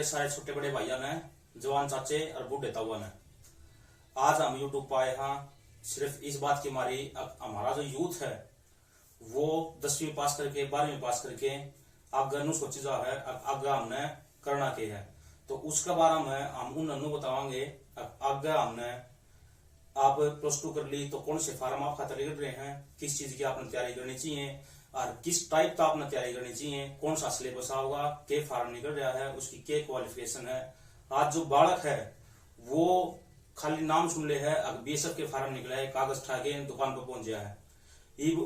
सारे छोटे बड़े भाइयों ने, जवान चाचे और बूढ़े ताऊआ ने, आज हम यूट्यूब पर आए हाँ सिर्फ इस बात की मारी हमारा जो यूथ है वो 10वीं पास करके 12वीं पास करके आगे नु सोची जा है आगे हमने करना के है। तो उसके बारे में हम उन्होंने बतावांगे। आगे हमने आप +2 कर ली तो कौन से फार्म आप खातर लिख रहे हैं, किस चीज की आपने तैयारी करनी चाहिए और किस टाइप का आपने तैयारी करनी चाहिए, कौन सा सिलेबस होगा, के फार्म निकल रहा है, उसकी के क्वालिफिकेशन है। आज जो बालक है वो खाली नाम सुन ले है, अब बीएसएफ के फार्म निकला है, कागज ठा के दुकान पर पहुंच गया है,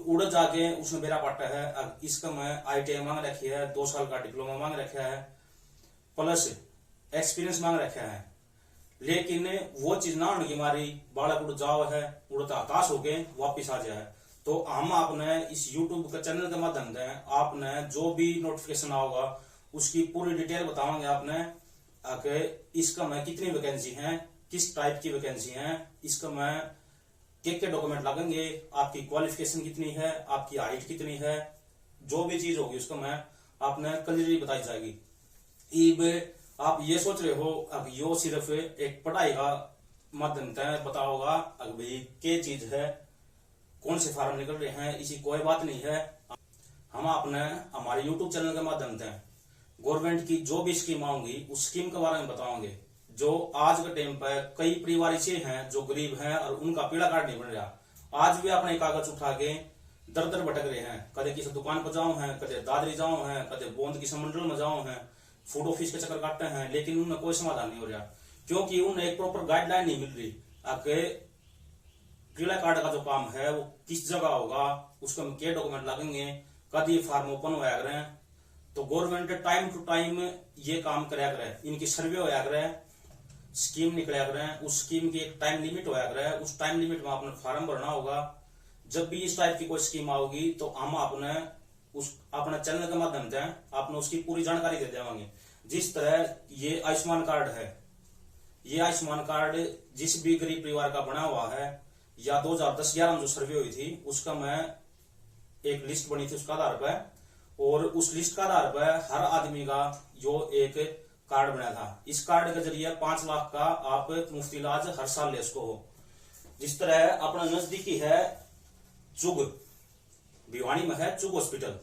उड़ जाके उसने बेरा पाटा है। अब इसका मैं ITI मांग रखी है, 2 साल का डिप्लोमा मांग रखा है, प्लस एक्सपीरियंस मांग रखा है। लेकिन वो चीज ना होने की मारी बालक उड़ जाओ है, उड़ता हताश होके वापिस आ जाए। तो हम आपने इस YouTube के चैनल के माध्यम से आपने जो भी नोटिफिकेशन आओगा उसकी पूरी डिटेल बतावांगे आपने कि इसका मैं कितनी वैकेंसी है, किस टाइप की वैकेंसी है, इसका मैं के डॉक्यूमेंट लगेंगे, आपकी क्वालिफिकेशन कितनी है, आपकी हाइट कितनी है, जो भी चीज होगी उसको मैं आपने क्लियरली बताई जाएगी। इब आप ये सोच रहे हो अब यो सिर्फ एक पढ़ाई का माध्यम से बताओगा अब भाई क्या चीज है, कौन से फार्म निकल रहे हैं, इसी कोई बात नहीं है। हम आपने हमारे YouTube चैनल के माध्यम से गवर्नमेंट की जो भी स्कीम आऊंगी उस स्कीम के बारे में बताओगे। जो आज के टाइम पर कई परिवार ऐसे हैं जो गरीब हैं और उनका पीड़ा कार्ड नहीं बन रहा। आज भी अपने कागज उठा के दर दर भटक रहे हैं, कदे किसी दुकान पर जाओ हैं, कदे दादरी जाओ हैं, कदे बोंद किसी मंडल में जाओ हैं, फूड ऑफिस के चक्कर काटते हैं, लेकिन उनमें कोई समाधान नहीं हो रहा क्योंकि उन्हें एक प्रॉपर गाइडलाइन नहीं मिल रही। आपके पीड़ा कार्ड का जो काम है वो किस जगह होगा, उसको हम क्या डॉक्यूमेंट लगेंगे, कद ये फार्म ओपन होया करे। तो गवर्नमेंट टाइम टू टाइम ये काम कराया करे, इनकी सर्वे होया करे, स्कीम निकला करे, उस स्कीम की एक टाइम लिमिट होया करे, उस टाइम लिमिट में आपने फार्म भरना होगा। जब भी इस टाइप की कोई स्कीम आओगी तो हम आपने उस अपने चैनल के माध्यम से आपने उसकी पूरी जानकारी दे देवांगे। जिस तरह ये आयुष्मान कार्ड है, ये आयुष्मान कार्ड जिस भी गरीब परिवार का बना हुआ है या 2010-11 में जो सर्वे हुई थी उसका मैं एक लिस्ट बनी थी उसका आधार पर, और उस लिस्ट का आधार पर हर आदमी का जो एक कार्ड बना था। इस कार्ड के जरिए 5 लाख का आप मुफ्त इलाज हर साल ले सको हो। जिस तरह अपना नजदीकी है चुग, भिवानी में है चुग हॉस्पिटल,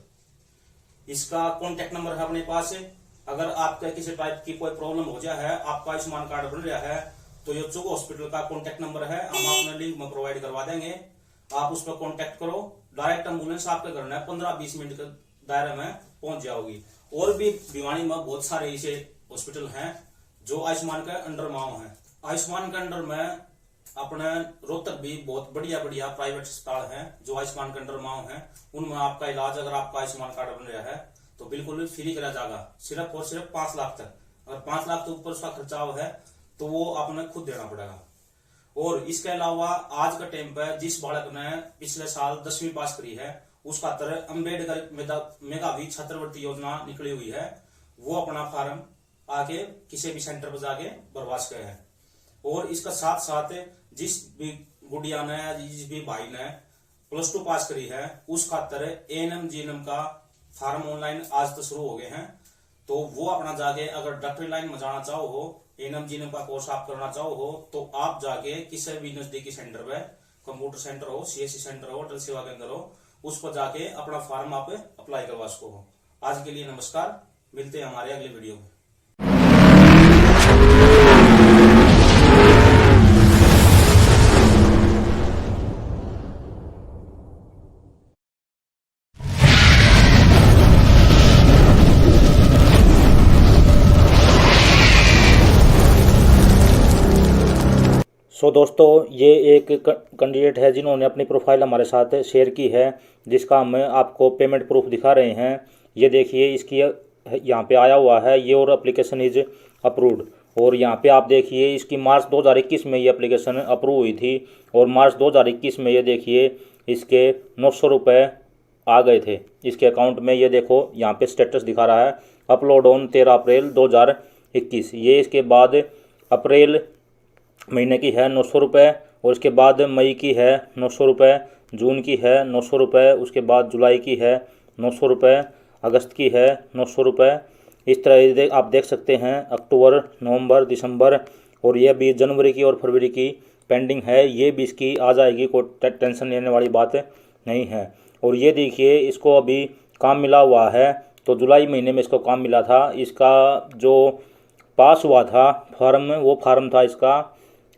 इसका कॉन्टेक्ट नंबर है अपने पास। अगर आपका किसी टाइप की कोई प्रॉब्लम हो जाए है, आपका आयुष्मान कार्ड बन रहा है, तो ये चुग हॉस्पिटल का कॉन्टेक्ट नंबर है, हम आपने लिंक में प्रोवाइड करवा देंगे। आप उस पर कॉन्टेक्ट करो, डायरेक्ट एम्बुलेंस आपके घर में 15-20 मिनट के दायरे में पहुंच जाओगी। और भी भिवानी में बहुत सारे ऐसे हॉस्पिटल हैं जो आयुष्मान के अंडर में हैं। आयुष्मान के अंडर में अपने रोहतक भी बहुत बढ़िया बढ़िया प्राइवेट अस्पताल हैं जो आयुष्मान के अंडर में हैं। उनमें आपका इलाज अगर आपका आयुष्मान कार्ड बन रहा है तो बिल्कुल फ्री करा जाएगा, सिर्फ और सिर्फ 5 लाख तक। अगर 5 लाख तो ऊपर उसका खर्चा है तो वो आपने खुद देना पड़ेगा। और इसके अलावा आज के टाइम पर जिस बालक ने पिछले साल 10वीं पास करी है उसका तरह अम्बेडकर मेधावी छात्रवृत्ति योजना निकली हुई है, वो अपना फार्म आके किसी भी सेंटर पर जाके भरवा सके हैं। और इसका साथ साथ जिस भी गुड़िया ने, जिस भी भाई ने +2 पास करी है उस खातर ANM GNM का फार्म ऑनलाइन आज तो शुरू हो गए हैं। तो वो अपना जाके अगर डॉक्टरी लाइन में जाना चाहो हो, ANM GNM का कोर्स आप करना चाहो हो, तो आप जाके किसी भी नजदीकी सेंटर पे, कंप्यूटर सेंटर हो, CSC सेंटर हो, अटल सेवा केंद्र हो, उस पर जाके अपना फार्म आप अप्लाई करवा सको हो। आज के लिए नमस्कार, मिलते हैं हमारे अगले वीडियो में। दोस्तों ये एक कैंडिडेट है जिन्होंने अपनी प्रोफाइल हमारे साथ शेयर की है, जिसका हम आपको पेमेंट प्रूफ दिखा रहे हैं। ये देखिए इसकी यहाँ पे आया हुआ है ये, और एप्लीकेशन इज अप्रूव्ड। और यहाँ पे आप देखिए इसकी मार्च 2021 में ये एप्लीकेशन अप्रूव हुई थी, और मार्च 2021 में ये देखिए इसके 900 रुपये आ गए थे इसके अकाउंट में। ये देखो यहाँ पे स्टेटस दिखा रहा है अपलोड ऑन 13 अप्रैल 2021। ये इसके बाद अप्रैल महीने की है 900 रुपये, और उसके बाद मई की है 900 रुपये, जून की है 900 रुपये, उसके बाद जुलाई की है 900 रुपये, अगस्त की है 900 रुपये, इस तरह आप देख सकते हैं अक्टूबर, नवंबर, दिसंबर और ये भी जनवरी की और फरवरी की पेंडिंग है, ये भी इसकी आ जाएगी, कोई टेंशन लेने वाली बात नहीं है। और ये देखिए इसको अभी काम मिला हुआ है, तो जुलाई महीने में इसको काम मिला था। इसका जो पास हुआ था फार्म, वो फार्म था इसका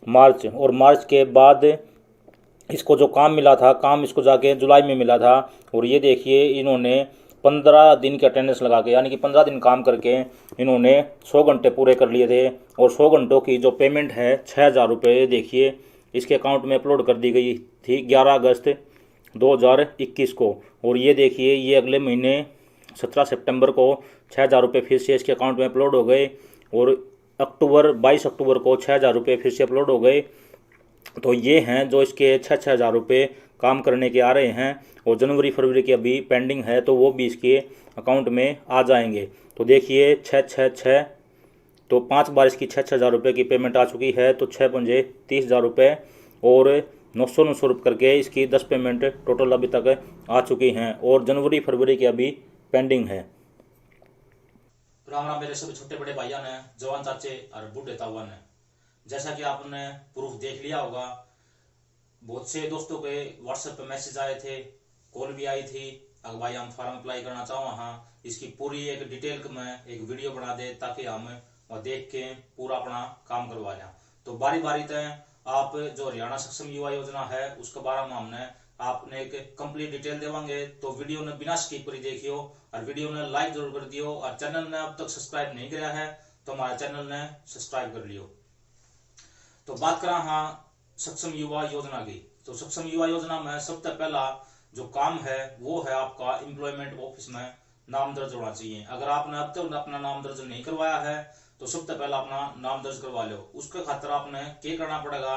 मार्च, और मार्च के बाद इसको जो काम मिला था, काम इसको जाके जुलाई में मिला था। और ये देखिए इन्होंने 15 दिन की अटेंडेंस लगा के, यानी कि 15 दिन काम करके इन्होंने 100 घंटे पूरे कर लिए थे। और 100 घंटों की जो पेमेंट है 6,000 रुपये देखिए इसके अकाउंट में अपलोड कर दी गई थी 11 अगस्त 2021 को। और ये देखिए ये अगले महीने 17 सितंबर को 6,000 रुपये फिर से इसके अकाउंट में अपलोड हो गए। और 22 अक्टूबर को 6,000 रुपये फिर से अपलोड हो गए। तो ये हैं जो इसके 6,000 रुपये काम करने के आ रहे हैं। और जनवरी फरवरी की अभी पेंडिंग है, तो वो भी इसके अकाउंट में आ जाएंगे। तो देखिए 666, तो 5 बार इसकी 6,000 रुपये की पेमेंट आ चुकी है। तो 6 पंजे 30,000 रुपये और 900 रुपये करके इसकी 10 पेमेंट टोटल अभी तक आ चुकी हैं। और जनवरी फरवरी की अभी पेंडिंग है। राम राम मेरे सभी छोटे बड़े भाइयों ने, जवान चाचे और बूढ़े तावा ने। जैसा कि आपने प्रूफ देख लिया होगा, बहुत से दोस्तों के व्हाट्सएप पे मैसेज आए थे, कॉल भी आई थी, अगर भाई हम फॉर्म अप्लाई करना चाहो, हाँ इसकी पूरी एक डिटेल में एक वीडियो बना दे ताकि हम वह देख के पूरा अपना काम करवा जाए। तो बारी बारी तय आप जो हरियाणा सक्षम युवा योजना है उसके बारे में हमने आपने एक कंप्लीट डिटेल देवांगे। तो वीडियो ने बिना स्किप करी देखियो और वीडियो ने लाइक जरूर कर दियो। और चैनल ने अब तक सब्सक्राइब नहीं किया है तो हमारे चैनल ने सब्सक्राइब कर लियो। तो बात करा हाँ सक्षम युवा योजना की, तो सक्षम युवा योजना में सबसे पहला जो काम है वो है आपका एम्प्लॉयमेंट ऑफिस में नाम दर्ज होना चाहिए। अगर आपने अब तक अपना नाम दर्ज नहीं करवाया है तो सबसे पहला अपना नाम दर्ज करवा लो। उसके खातिर आपने क्या करना पड़ेगा,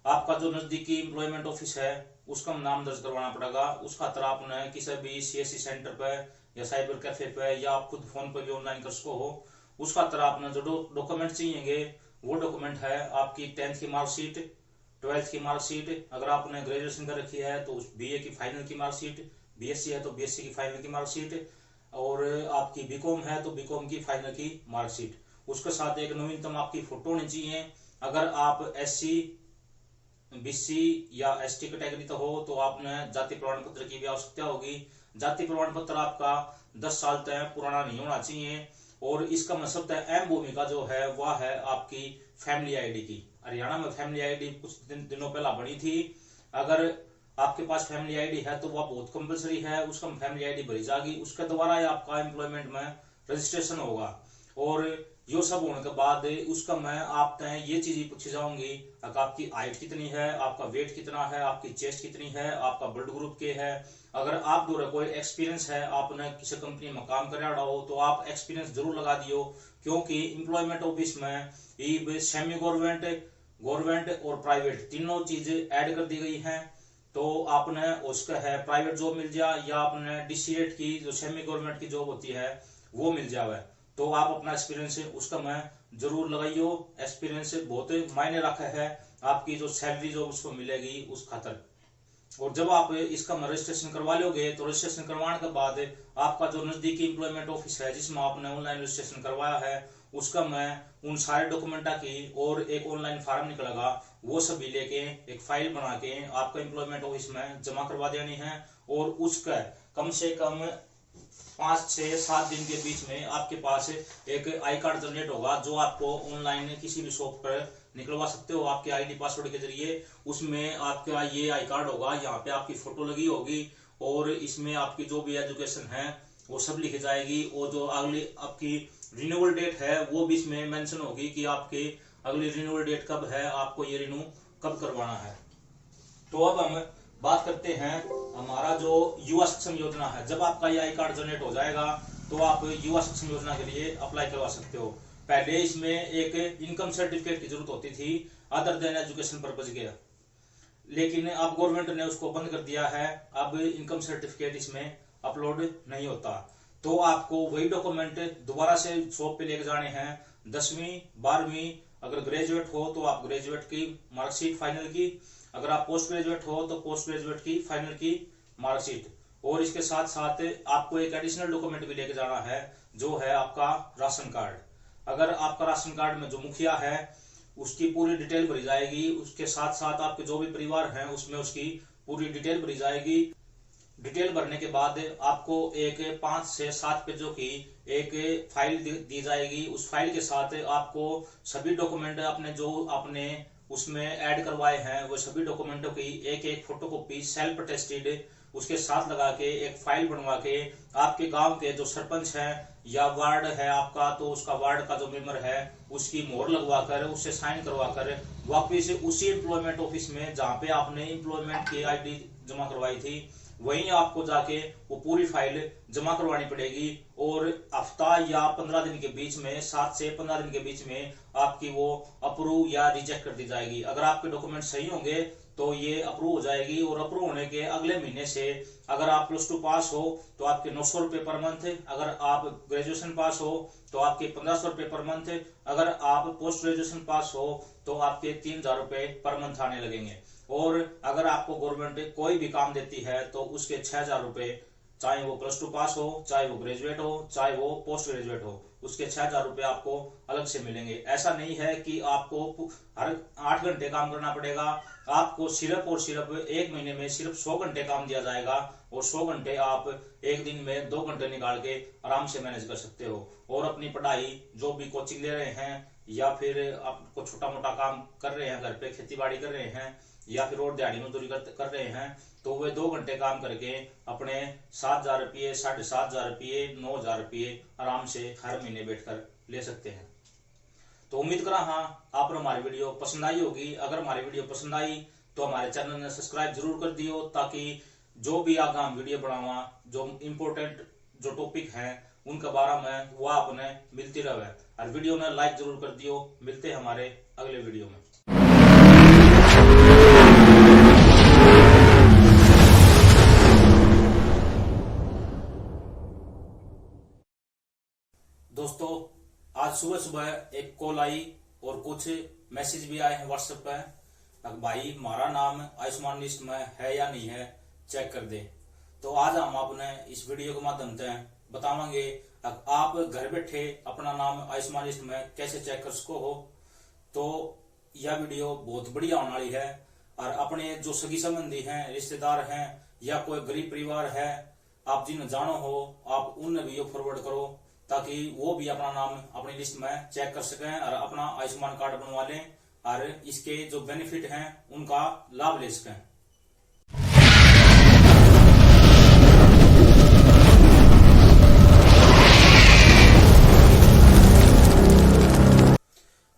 आपका जो नजदीकी एम्प्लॉयमेंट ऑफिस है उसका नाम दर्ज करवाना पड़ेगा। उस खातिर आपने किसी भी CSC सेंटर पे या साइबर कैफे पे या आप खुद फोन पे भी ऑनलाइन कर सको हो। उस खातिर आपने जो डॉक्यूमेंट चाहिए वो डॉक्यूमेंट है आपकी 10th की मार्कशीट, 12th की मार्कशीट, अगर आपने ग्रेजुएशन कर रखी है तो BA की फाइनल की मार्कशीट, BSc है तो BSc की फाइनल की मार्कशीट, और आपकी BCom है तो BCom की फाइनल की मार्कशीट। उसके साथ एक नवीनतम आपकी फोटो होनी चाहिए। अगर आप SC, BC या ST कैटेगरी तो हो तो आपने जाति प्रमाण पत्र की भी आवश्यकता होगी। जाति प्रमाण पत्र आपका 10 साल तक पुराना नहीं होना चाहिए। और इसका मतलब अहम भूमिका जो है वह है आपकी फैमिली आईडी की। हरियाणा में फैमिली आईडी कुछ दिनों पहला बनी थी। अगर आपके पास फैमिली आईडी है तो वह बहुत कंपलसरी है, उसका फैमिली आईडी भरी जाएगी, उसके द्वारा ही आपका एम्प्लॉयमेंट में रजिस्ट्रेशन होगा। और यो सब होने के बाद उसका मैं आप तय ये चीज पूछी जाऊंगी, अगर आपकी हाइट कितनी है, आपका वेट कितना है, आपकी चेस्ट कितनी है, आपका ब्लड ग्रुप क्या है। अगर आप द्वारा कोई एक्सपीरियंस है, आपने किसी कंपनी में काम कर रहा हो तो आप एक्सपीरियंस जरूर लगा दियो। क्योंकि एम्प्लॉयमेंट ऑफिस में सेमी गवर्नमेंट, गवर्नमेंट और प्राइवेट तीनों चीजें ऐड कर दी गई हैं। तो आपने उसका है प्राइवेट जॉब मिल जाए या आपने DCET की जो सेमी गवर्नमेंट की जॉब होती है वो मिल जाए, तो आप अपना एक्सपीरियंस उसका मैं जरूर लगाइयो। एक्सपीरियंस बहुत मायने रखा है आपकी जो सैलरी जो उसको मिलेगी उस खातर। और जब आप इसका रजिस्ट्रेशन करवा लोगे तो रजिस्ट्रेशन करवाने के बाद आपका जो नजदीकी एम्प्लॉयमेंट ऑफिस है जिसमें आपने ऑनलाइन रजिस्ट्रेशन करवाया है उसका मैं उन सारे डॉक्यूमेंटा की और एक ऑनलाइन फॉर्म निकलेगा वो सभी लेके एक फाइल बना के आपका एम्प्लॉयमेंट ऑफिस में जमा करवा देनी है। और उसका कम से कम 5 से 7 दिन के बीच में आपके पास एक आई कार्ड जनरेट होगा जो आपको ऑनलाइन किसी भी शॉप पर निकलवा सकते हो आपके ID पासवर्ड के जरिए। उसमें आपका ये आई कार्ड होगा, यहाँ पे आपकी फोटो लगी होगी और इसमें आपकी जो भी एजुकेशन है वो सब लिखी जाएगी। और जो अगली आपकी रिन्यूअल डेट है वो भी इसमें मेंशन होगी कि आपकी अगली रिन्यूअल डेट कब है, आपको ये रिन्यू कब करवाना है। तो अब हम बात करते हैं हमारा जो युवा सक्षम योजना है। जब आपका ये आई कार्ड जनरेट हो जाएगा तो आप युवा सक्षम योजना के लिए अप्लाई करवा सकते हो। पहले इसमें एक इनकम सर्टिफिकेट की जरूरत होती थी अदर देन एजुकेशन पर्पज के, लेकिन अब गवर्नमेंट ने उसको बंद कर दिया है। अब इनकम सर्टिफिकेट इसमें अपलोड नहीं होता। तो आपको वही डॉक्यूमेंट दोबारा से शॉप पे लेके जाने हैं। 10वीं 12वीं अगर ग्रेजुएट हो तो आप ग्रेजुएट की मार्कशीट फाइनल की, अगर आप पोस्ट ग्रेजुएट हो तो पोस्ट ग्रेजुएट की फाइनल की मार्कशीट, और इसके साथ साथ आपको एक एडिशनल डॉक्यूमेंट भी लेके जाना है, जो है आपका राशन कार्ड। अगर आपका राशन कार्ड में जो मुखिया है उसकी पूरी डिटेल भरी जाएगी, उसके साथ साथ आपके जो भी परिवार हैं उसमें उसकी पूरी डिटेल भरी जाएगी। डिटेल भरने के बाद आपको एक 5 से 7 पेजों की एक फाइल दी जाएगी। उस फाइल के साथ आपको सभी डॉक्यूमेंट अपने जो आपने उसमें ऐड करवाए हैं वो सभी डॉक्यूमेंटों की एक एक फोटोकॉपी सेल्फ अटेस्टेड उसके साथ लगा के एक फाइल बनवा के आपके गांव के जो सरपंच है या वार्ड है आपका, तो उसका वार्ड का जो मेंबर है उसकी मोहर लगवा कर उससे साइन करवा कर वापिस उसी एम्प्लॉयमेंट ऑफिस में जहां पे आपने एम्प्लॉयमेंट की आईडी जमा करवाई थी वहीं आपको जाके वो पूरी फाइल जमा करवानी पड़ेगी। और हफ्ता या 15 दिन के बीच में, 7 से 15 दिन के बीच में आपकी वो अप्रूव या रिजेक्ट कर दी जाएगी। अगर आपके डॉक्यूमेंट सही होंगे तो ये अप्रूव हो जाएगी, और अप्रूव होने के अगले महीने से अगर आप +2 पास हो तो आपके 900 रुपए पर मंथ, अगर आप ग्रेजुएशन पास हो तो आपके 1500 रुपए पर मंथ, अगर आप पोस्ट ग्रेजुएशन पास हो तो आपके 3000 रुपए पर मंथ आने लगेंगे। और अगर आपको गवर्नमेंट कोई भी काम देती है तो उसके 6000 रुपए, चाहे वो +2 पास हो, चाहे वो ग्रेजुएट हो, चाहे वो पोस्ट ग्रेजुएट हो, उसके 6000 रुपए आपको अलग से मिलेंगे। ऐसा नहीं है कि आपको हर 8 घंटे काम करना पड़ेगा, आपको सिर्फ और सिर्फ 1 महीने में सिर्फ 100 घंटे काम दिया जाएगा, और 100 घंटे आप एक दिन में 2 घंटे निकाल के आराम से मैनेज कर सकते हो। और अपनी पढ़ाई जो भी कोचिंग ले रहे हैं या फिर आपको छोटा मोटा काम कर रहे हैं, घर पे खेती बाड़ी कर रहे हैं या फिर और दिहाड़ी मजदूरी कर रहे हैं, तो वे 2 घंटे काम करके अपने 7000 रुपये, 7500 रुपये, 9000 रुपये आराम से हर महीने बैठकर ले सकते हैं। तो उम्मीद करा हाँ आपको हमारी वीडियो पसंद आई होगी। अगर हमारी वीडियो पसंद आई तो हमारे चैनल ने सब्सक्राइब जरूर कर दियो, ताकि जो भी आगे हम वीडियो बनावा, जो इम्पोर्टेंट जो टॉपिक है उनके बारे में वो आपने मिलती रहे। और वीडियो ने लाइक जरूर कर दियो। मिलते हैं हमारे अगले वीडियो में। दोस्तों, आज सुबह सुबह एक कॉल आई और कुछ मैसेज भी आए हैं व्हाट्सएप पे, भाई हमारा नाम आयुष्मान लिस्ट में है या नहीं है, चेक कर दे। तो आज हम आपने इस वीडियो के माध्यम से बतावांगे आप घर बैठे अपना नाम आयुष्मान लिस्ट में कैसे चेक कर सको हो। तो यह वीडियो बहुत बढ़िया होने वाली है, और अपने जो सगी संबंधी हैं, रिश्तेदार हैं या कोई गरीब परिवार है, आप जिन्हें जानो हो आप उन वीडियो फॉरवर्ड करो, ताकि वो भी अपना नाम अपनी लिस्ट में चेक कर सकें और अपना आयुष्मान कार्ड बनवा लें और इसके जो बेनिफिट हैं उनका लाभ ले सकें।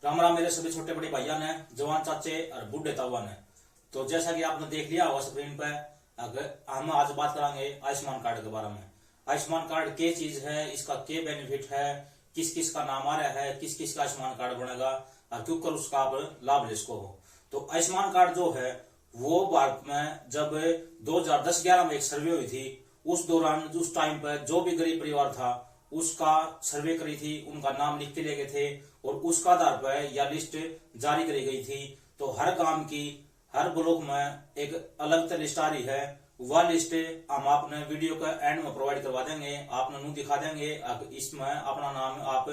राम राम मेरे सभी छोटे बड़े भाइयों ने, जवान चाचे और बूढ़े तावा ने। तो जैसा कि आपने देख लिया होगा स्क्रीन पर, हम आज बात करेंगे आयुष्मान कार्ड के बारे में। आयुष्मान कार्ड क्या चीज है, इसका क्या बेनिफिट है, किस किस का नाम आ रहा है, किस किस का आयुष्मान कार्ड बनेगा और क्यों कर उसका आप लाभ ले सको हो। तो आयुष्मान कार्ड जो है वो भारत में जब 2010-11 में एक सर्वे हुई थी, उस दौरान उस टाइम पर जो भी गरीब परिवार था उसका सर्वे करी थी, उनका नाम लिख के ले गए थे और उसका आधार पर यह लिस्ट जारी करी गई थी। तो हर गांव की हर ब्लॉक में एक अलग से लिस्ट आ रही है। वह लिस्ट हम आपने वीडियो के एंड में प्रोवाइड करवा देंगे, आपने मुंह दिखा देंगे, इसमें अपना नाम आप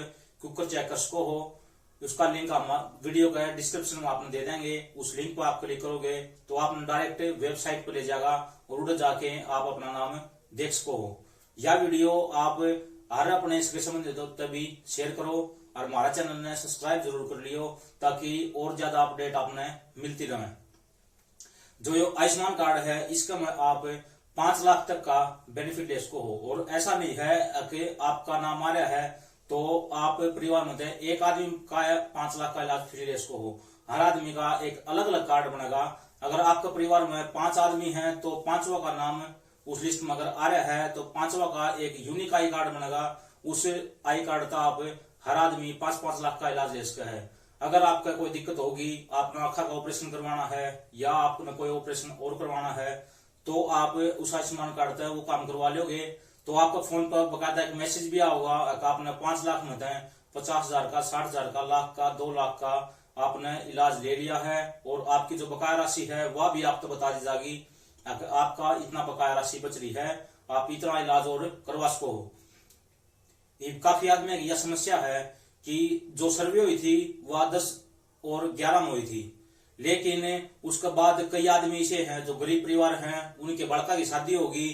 क्विक चेक कर सको हो। उसका लिंक हम वीडियो के डिस्क्रिप्शन में आपने दे देंगे। उस लिंक पर आप क्लिक करोगे तो आपने डायरेक्ट वेबसाइट पर ले जाएगा और उधर जाके आप अपना नाम देख सको हो। यह वीडियो आप हर अपने इसके संबंधित तभी शेयर करो और हमारा चैनल ने सब्सक्राइब जरूर कर लियो, ताकि और ज्यादा अपडेट आपने मिलती रहे। जो ये आयुष्मान कार्ड है इसका में आप 5 लाख तक का बेनिफिट ले सको हो। और ऐसा नहीं है कि आपका नाम आ रहा है तो आप परिवार में एक आदमी का 5 लाख का इलाज फ्री ले सको हो। हर आदमी का एक अलग अलग कार्ड बनेगा। अगर आपका परिवार में 5 आदमी हैं तो 5वां का नाम उस लिस्ट में अगर आ रहा है तो 5वां का एक यूनिक आई कार्ड बनेगा। उस आई कार्ड का आप हर आदमी 5-5 लाख का इलाज ले सकता है। अगर आपका कोई दिक्कत होगी, आपने आंखों का ऑपरेशन करवाना है या आपने कोई ऑपरेशन और करवाना है, तो आप उस आयुष्मान कार्ड से वो काम करवा लोगे। तो आपका फोन पर बकायदा एक मैसेज भी आएगा, आपने 5 लाख में 50,000 का, 60,000 का, लाख का, 2 लाख का आपने इलाज ले लिया है। और आपकी जो बकाया राशि है वह भी आपको बता दी जाएगी, आपका इतना बकाया राशि बच रही है आप इतना इलाज और करवा सको हो। ये काफी आदमी की यह समस्या है कि जो सर्वे हुई थी वह 10 और 11 में हुई थी, लेकिन उसके बाद कई आदमी ऐसे हैं जो गरीब परिवार हैं, उनके बड़का की शादी होगी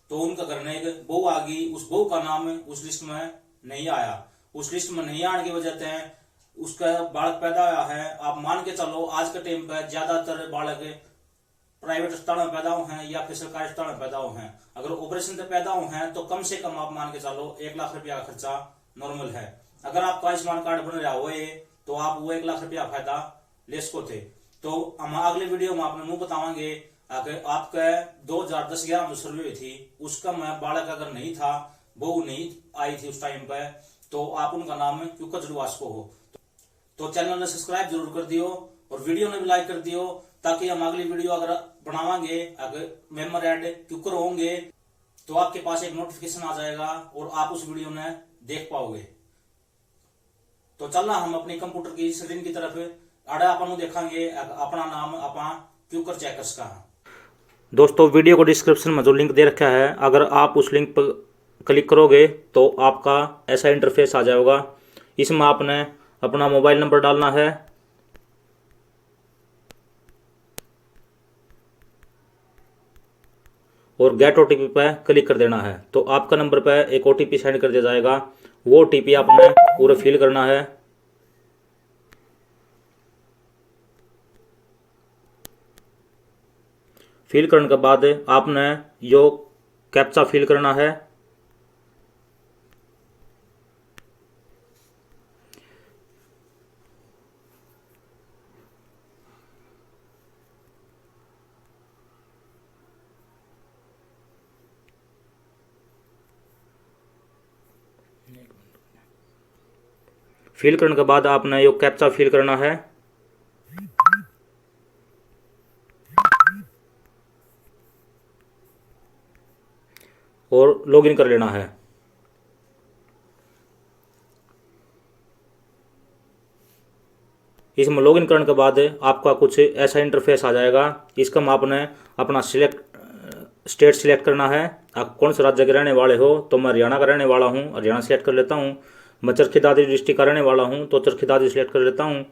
तो उनका घर में एक बहू आ गई, उस बहू का नाम उस लिस्ट में नहीं आया। उस लिस्ट में नहीं आने की वजह से उसका बालक पैदा हुआ है। आप मान के चलो आज के टाइम पर ज्यादातर बालक प्राइवेट अस्पताल में पैदा हुए हैं या फिर सरकारी अस्पताल में पैदा हुए हैं। अगर ऑपरेशन से पैदा हुए हैं तो कम से कम आप मान के चलो 1 लाख रुपया का खर्चा नॉर्मल है। अगर आपका आयुष्मान कार्ड बन रहा हो तो आप वो 1 लाख रुपया फायदा ले सको थे। तो हम अगले वीडियो में आपने मुंह बतावांगे आपका 2010-11 में सर्वे हुई थी, उसका मैं बालक अगर नहीं था, बहू नहीं आई थी उस टाइम पर, तो आप उनका नाम क्यों जुड़वा सको हो। तो चैनल ने सब्सक्राइब जरूर कर दियो और वीडियो ने भी लाइक कर दियो, ताकि हम अगली वीडियो अगर बनावांगे, अगर मेंबर ऐड क्यूकर होंगे तो आपके पास एक नोटिफिकेशन आ जाएगा और आप उस वीडियो में देख पाओगे। तो चलना हम अपनी कंप्यूटर की स्क्रीन की तरफ आड़ा अपन देखांगे अपना नाम अपना क्यूकर चेकर्स का। दोस्तों वीडियो को डिस्क्रिप्शन में जो लिंक दे रखा है, अगर आप उस लिंक पर क्लिक करोगे तो आपका ऐसा इंटरफेस आ जाएगा। इसमें आपने अपना मोबाइल नंबर डालना है और गेट ओटीपी पर क्लिक कर देना है। तो आपका नंबर पर एक ओटीपी सेंड कर दिया जाएगा। वो ओटीपी आपने पूरा फिल करना है। फिल करने के बाद आपने यो कैप्चा फिल करना है। फिल करने के बाद आपने यो कैप्चा फिल करना है और लॉगिन कर लेना है। इसमें लॉगिन करने के बाद आपका कुछ ऐसा इंटरफेस आ जाएगा। इसका में आपने अपना स्टेट सिलेक्ट करना है। आप कौन से राज्य के रहने वाले हो, तो मैं हरियाणा का रहने वाला हूँ, हरियाणा सिलेक्ट कर लेता हूँ। मैं चरखी दादरी डिस्ट्रिक्ट का रहने वाला हूँ तो चरखी दादरी सिलेक्ट कर लेता हूँ।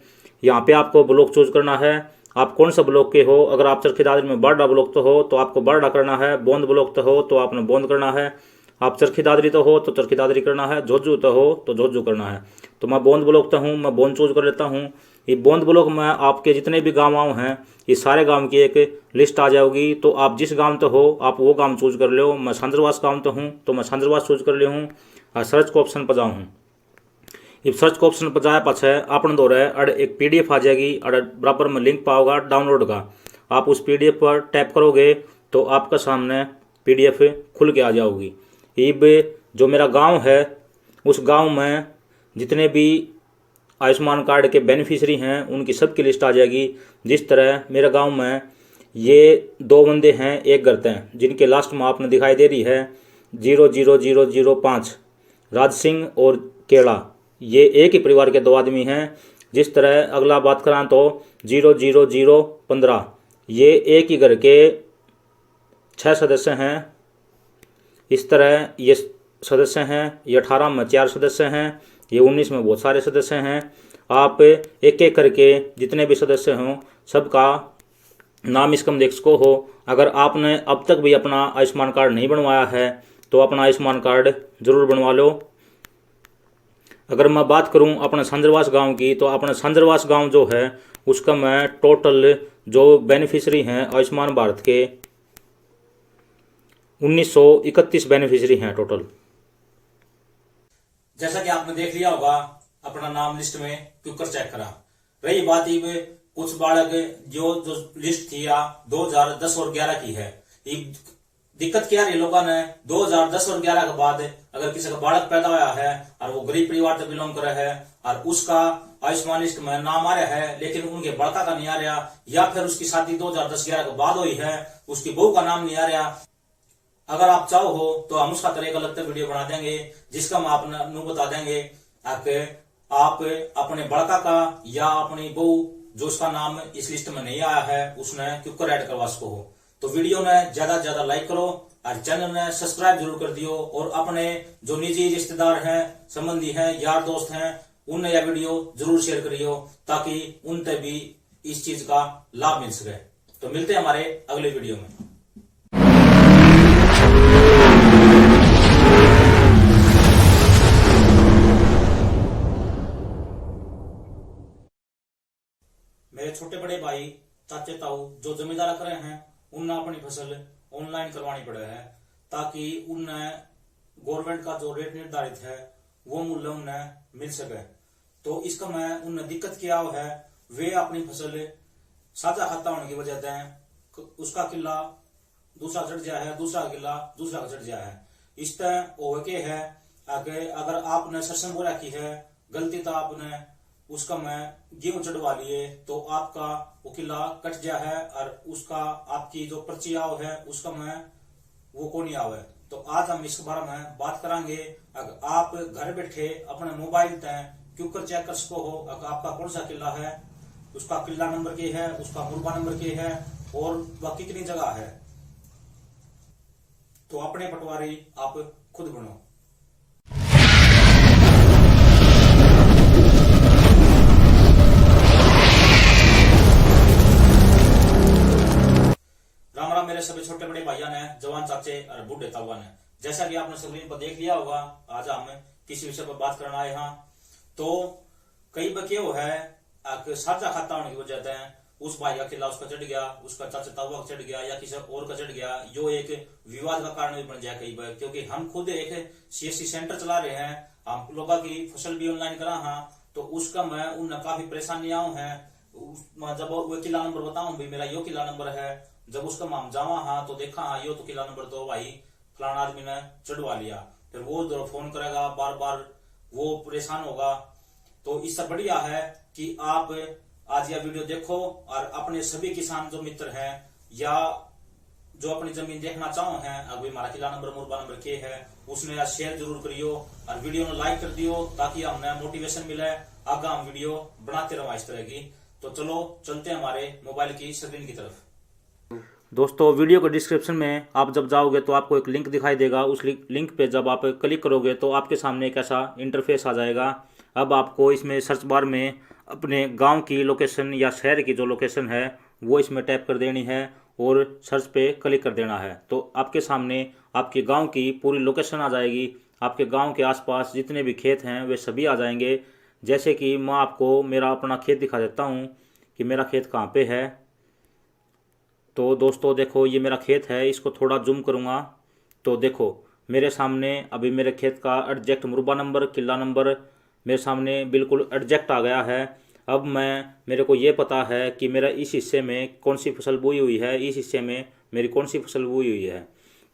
यहाँ पे आपको ब्लॉक चूज करना है, आप कौन सा ब्लॉक के हो। अगर आप चरखी दादरी में बारडा ब्लॉक तो हो तो आपको बारडा करना है, बोंद ब्लॉक तो हो तो आपने बोंद करना है, आप चरखी दादरी तो हो तो चरखी दादरी करना है, झोझू तो हो तो झोझू करना है। तो मैं बोंद ब्लॉक तो हूँ, मैं बोंद चूज कर लेता हूँ। ये बोंद ब्लॉक में आपके जितने भी गाँव हैं ये सारे गांव की एक लिस्ट आ जाएगी। तो आप जिस गांव तो हो आप वो गांव चूज कर लो। मैं सांजरवास गांव तो हूँ तो मैं सांजरवास चूज कर लिया हूँ। सर्च को ऑप्शन पर जाऊँ, इस सर्च को ऑप्शन पर जाए पाछे अपने दो रहे अड़ एक पीडीएफ आ जाएगी, अड़ बराबर में लिंक पाओगा डाउनलोड का। आप उस पीडीएफ पर टैप करोगे तो आपका सामने पीडीएफ खुल के आ जाओगी। अब जो मेरा गांव है उस गांव में जितने भी आयुष्मान कार्ड के बेनिफिशरी हैं उनकी सबकी लिस्ट आ जाएगी। जिस तरह मेरे गांव में ये 2 बंदे हैं एक करते हैं, जिनके लास्ट में आपने दिखाई दे रही है 00005 राज सिंह और केड़ा, ये एक ही परिवार के 2 आदमी हैं। जिस तरह अगला बात करा तो 00015 ये एक ही घर के 6 सदस्य हैं। इस तरह ये सदस्य हैं, ये 18 में 4 सदस्य हैं, ये 19 में बहुत सारे सदस्य हैं। आप एक एक करके जितने भी सदस्य हों सबका नाम इसका देख सको हो। अगर आपने अब तक भी अपना आयुष्मान कार्ड नहीं बनवाया है तो अपना आयुष्मान कार्ड जरूर बनवा लो। अगर मैं बात करूं अपने सांजरवास गांव की तो अपने सांजरवास गांव जो है उसका मैं टोटल जो बेनिफिशरी हैं आयुष्मान भारत के 1931 बेनिफिशरी हैं टोटल। जैसा कि आपने देख लिया होगा अपना नाम लिस्ट में क्यूकर चेक करा। रही बात कुछ बालक जो लिस्ट थी 2010 और 11 की है। दिक्कत क्या रही लोगों ने 2010 और 11 के बाद अगर किसी का बालक पैदा हुआ है और वो गरीब परिवार से बिलोंग कर रहा है और उसका आयुष्मान लिस्ट में नाम आ रहा है लेकिन उनके बड़का का नहीं आ रहा, या फिर उसकी शादी 2010-11 के बाद हुई है उसकी बहू का नाम नहीं आ रहा। अगर आप चाहो हो तो हम उसका तरह अलग से वीडियो बना देंगे जिसका हम आपको बता देंगे आप अपने बड़का का या अपनी बहू जो उसका नाम इस लिस्ट में नहीं आया है उसने क्यूकर ऐड करवा सको हो। तो वीडियो ने ज्यादा से ज्यादा लाइक करो और चैनल ने सब्सक्राइब जरूर कर दियो और अपने जो निजी रिश्तेदार हैं, संबंधी हैं, यार दोस्त हैं, उन्हें यह वीडियो जरूर शेयर करियो ताकि उन तक भी इस चीज का लाभ मिल सके। तो मिलते हैं हमारे अगले वीडियो में। मेरे छोटे बड़े भाई, चाचे ताऊ जो जमींदार करे हैं, उन्हें अपनी फसल ऑनलाइन करवानी पड़े है ताकि उन्हें गवर्नमेंट का जो रेट निर्धारित है वो मूल्य उन्हें मिल सके। तो इसका मैं उन्हें दिक्कत क्या है, वे अपनी फसल साझा खाता होने की वजह से उसका किला दूसरा चढ़ गया है, दूसरा किला दूसरा का चढ़ गया है। इस तरह ओके है अगर आपने सरसों बो रखी है, गलती तो आपने उसका मैं गेहूं चढ़वा लिए तो आपका वो किला कट गया है और उसका आपकी जो पर्ची आओ है उसका मैं वो को नहीं आवे। तो आज हम इस बारे में बात करेंगे। अगर आप घर बैठे अपने मोबाइल तय क्यों कर चेक कर सको हो अगर आपका कौन सा किला है, उसका किला नंबर के है, उसका मुरबा नंबर के है और वह कितनी जगह है। तो अपने पटवारी आप खुद बनो। राम राम मेरे सभी छोटे बड़े भाइयों ने, जवान चाचे और बूढ़े तावा ने। जैसा कि आपने स्क्रीन पर देख लिया होगा, आज हम किसी विषय पर बात करना आए हैं। तो कई बके वो है साझा खाता होने की वजह से उस भाई का किला उसका चढ़ गया, उसका चाचा तावा का चढ़ गया या किसी और का चढ़ गया, यो एक विवाद का कारण भी बन जाए कई बार। क्योंकि हम खुद एक सीएससी सेंटर चला रहे हैं, हम लोगों की फसल भी ऑनलाइन करा है, तो उसका मैं उन काफी परेशानियां है। जब वो किला नंबर बताऊं भी मेरा यो किला नंबर है, जब उसका हम जावा हाँ तो देखा हाँ यो तो किला नंबर तो भाई फलाना आदमी ने चढ़वा लिया, फिर वो फोन करेगा बार बार, वो परेशान होगा। तो इससे बढ़िया है कि आप आज यह वीडियो देखो और अपने सभी किसान जो मित्र हैं या जो अपनी जमीन देखना चाहो हैं, अगर हमारा किला नंबर मुरबा नंबर के है, उसने शेयर जरूर करियो और वीडियो ने लाइक कर दियो ताकि हमने मोटिवेशन मिले आगे हम वीडियो बनाते रहो इस तरह की। तो चलो चलते हैं हमारे मोबाइल की स्क्रीन की तरफ। दोस्तों वीडियो के डिस्क्रिप्शन में आप जब जाओगे तो आपको एक लिंक दिखाई देगा। उस लिंक पे जब आप क्लिक करोगे तो आपके सामने एक ऐसा इंटरफेस आ जाएगा। अब आपको इसमें सर्च बार में अपने गांव की लोकेशन या शहर की जो लोकेशन है वो इसमें टैप कर देनी है और सर्च पे क्लिक कर देना है। तो आपके सामने आपके गांव की पूरी लोकेशन आ जाएगी। आपके गांव के आसपास जितने भी खेत हैं वे सभी आ जाएंगे। जैसे कि मैं आपको मेरा अपना खेत दिखा देता हूँ कि मेरा खेत कहाँ पे है। तो दोस्तों देखो ये मेरा खेत है, इसको थोड़ा जूम करूँगा तो देखो मेरे सामने अभी मेरे खेत का एग्जैक्ट मुरबा नंबर, किला नंबर मेरे सामने बिल्कुल एग्जैक्ट आ गया है। अब मेरे को ये पता है कि मेरा इस हिस्से में कौन सी फसल बोई हुई है, इस हिस्से में मेरी कौन सी फसल बोई हुई है।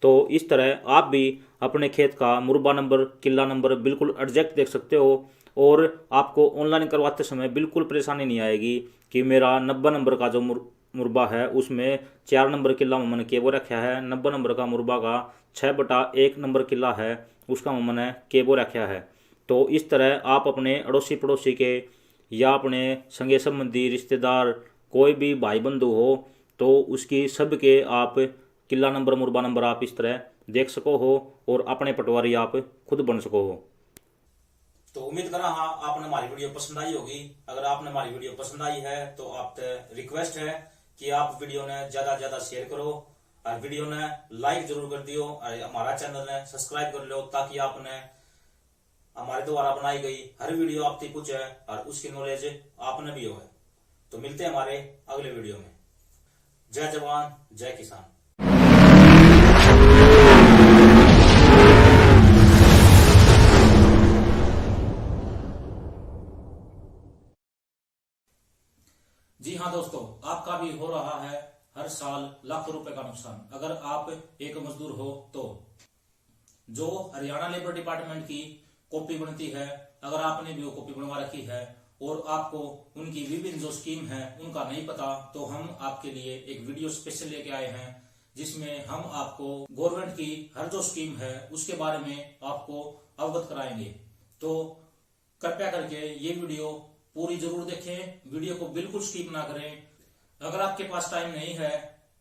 तो इस तरह आप भी अपने खेत का मुरबा नंबर, किला नंबर बिल्कुल एग्जैक्ट देख सकते हो और आपको ऑनलाइन करवाते समय बिल्कुल परेशानी नहीं आएगी कि मेरा 90 नंबर का जो मुरबा है उसमें 4 नंबर किला मैंने केबो रखा है, 90 नंबर का मुरबा का 6/1 नंबर किला है उसका मैंने केबो रखा है। तो इस तरह आप अपने अड़ोसी पड़ोसी के या अपने संगे संबंधी रिश्तेदार कोई भी भाई बंधु हो तो उसकी सबके आप किला नंबर, मुरबा नंबर आप इस तरह देख सको हो और अपने पटवारी आप खुद बन सको हो। तो उम्मीद करा हाँ आपने हमारी वीडियो पसंद आई होगी। अगर आपने हमारी वीडियो पसंद आई है तो आपसे रिक्वेस्ट है कि आप वीडियो ने ज्यादा ज्यादा शेयर करो और वीडियो ने लाइक जरूर कर दियो और हमारा चैनल ने सब्सक्राइब कर लो ताकि आपने हमारे द्वारा बनाई गई हर वीडियो आप तक पहुंचे और उसकी नॉलेज आपने भी हो। तो मिलते हैं हमारे अगले वीडियो में। जय जवान जय किसान। जी हाँ दोस्तों, आपका भी हो रहा है हर साल लाखों रुपए का नुकसान। अगर आप एक मजदूर हो तो जो हरियाणा लेबर डिपार्टमेंट की कॉपी बनती है, अगर आपने भी वो कॉपी बनवा रखी है और आपको उनकी विभिन्न जो स्कीम है उनका नहीं पता, तो हम आपके लिए एक वीडियो स्पेशल लेके आए हैं जिसमें हम आपको गवर्नमेंट की हर जो स्कीम है उसके बारे में आपको अवगत कराएंगे। तो कृपया करके ये वीडियो पूरी जरूर देखें, वीडियो को बिल्कुल स्किप ना करें। अगर आपके पास टाइम नहीं है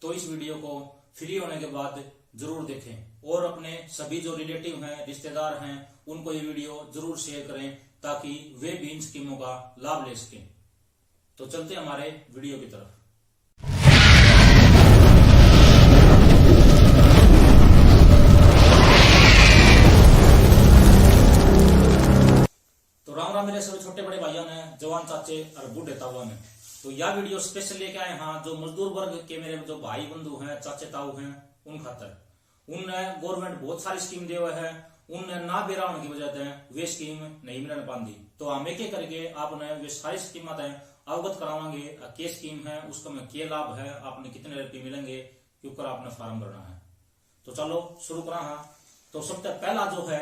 तो इस वीडियो को फ्री होने के बाद जरूर देखें और अपने सभी जो रिलेटिव हैं, रिश्तेदार हैं, उनको ये वीडियो जरूर शेयर करें ताकि वे भी इन स्कीमों का लाभ ले सकें। तो चलते हमारे वीडियो की तरफ। तो राम राम मेरे सभी छोटे बड़े भाइयों ने, जवान चाचे और बूढ़े ताऊ ने। तो यह वीडियो स्पेशल लेके आए हैं जो मजदूर वर्ग के मेरे जो भाई बंधु हैं, चाचे ताऊ हैं, उन खातर। उनने गवर्नमेंट बहुत सारी स्कीम दे हुए है, उनने ना बेरा होने की वजह से वे स्कीम नहीं मिलने पाती। तो हम एक एक करके आपने वे सारी स्कीम अवगत करावांगे। क्या स्कीम है, उसका में क्या लाभ है, आपने कितने रुपये मिलेंगे, क्योंकि आपने फॉर्म भरना है। तो चलो शुरू करा। तो सबसे पहला जो है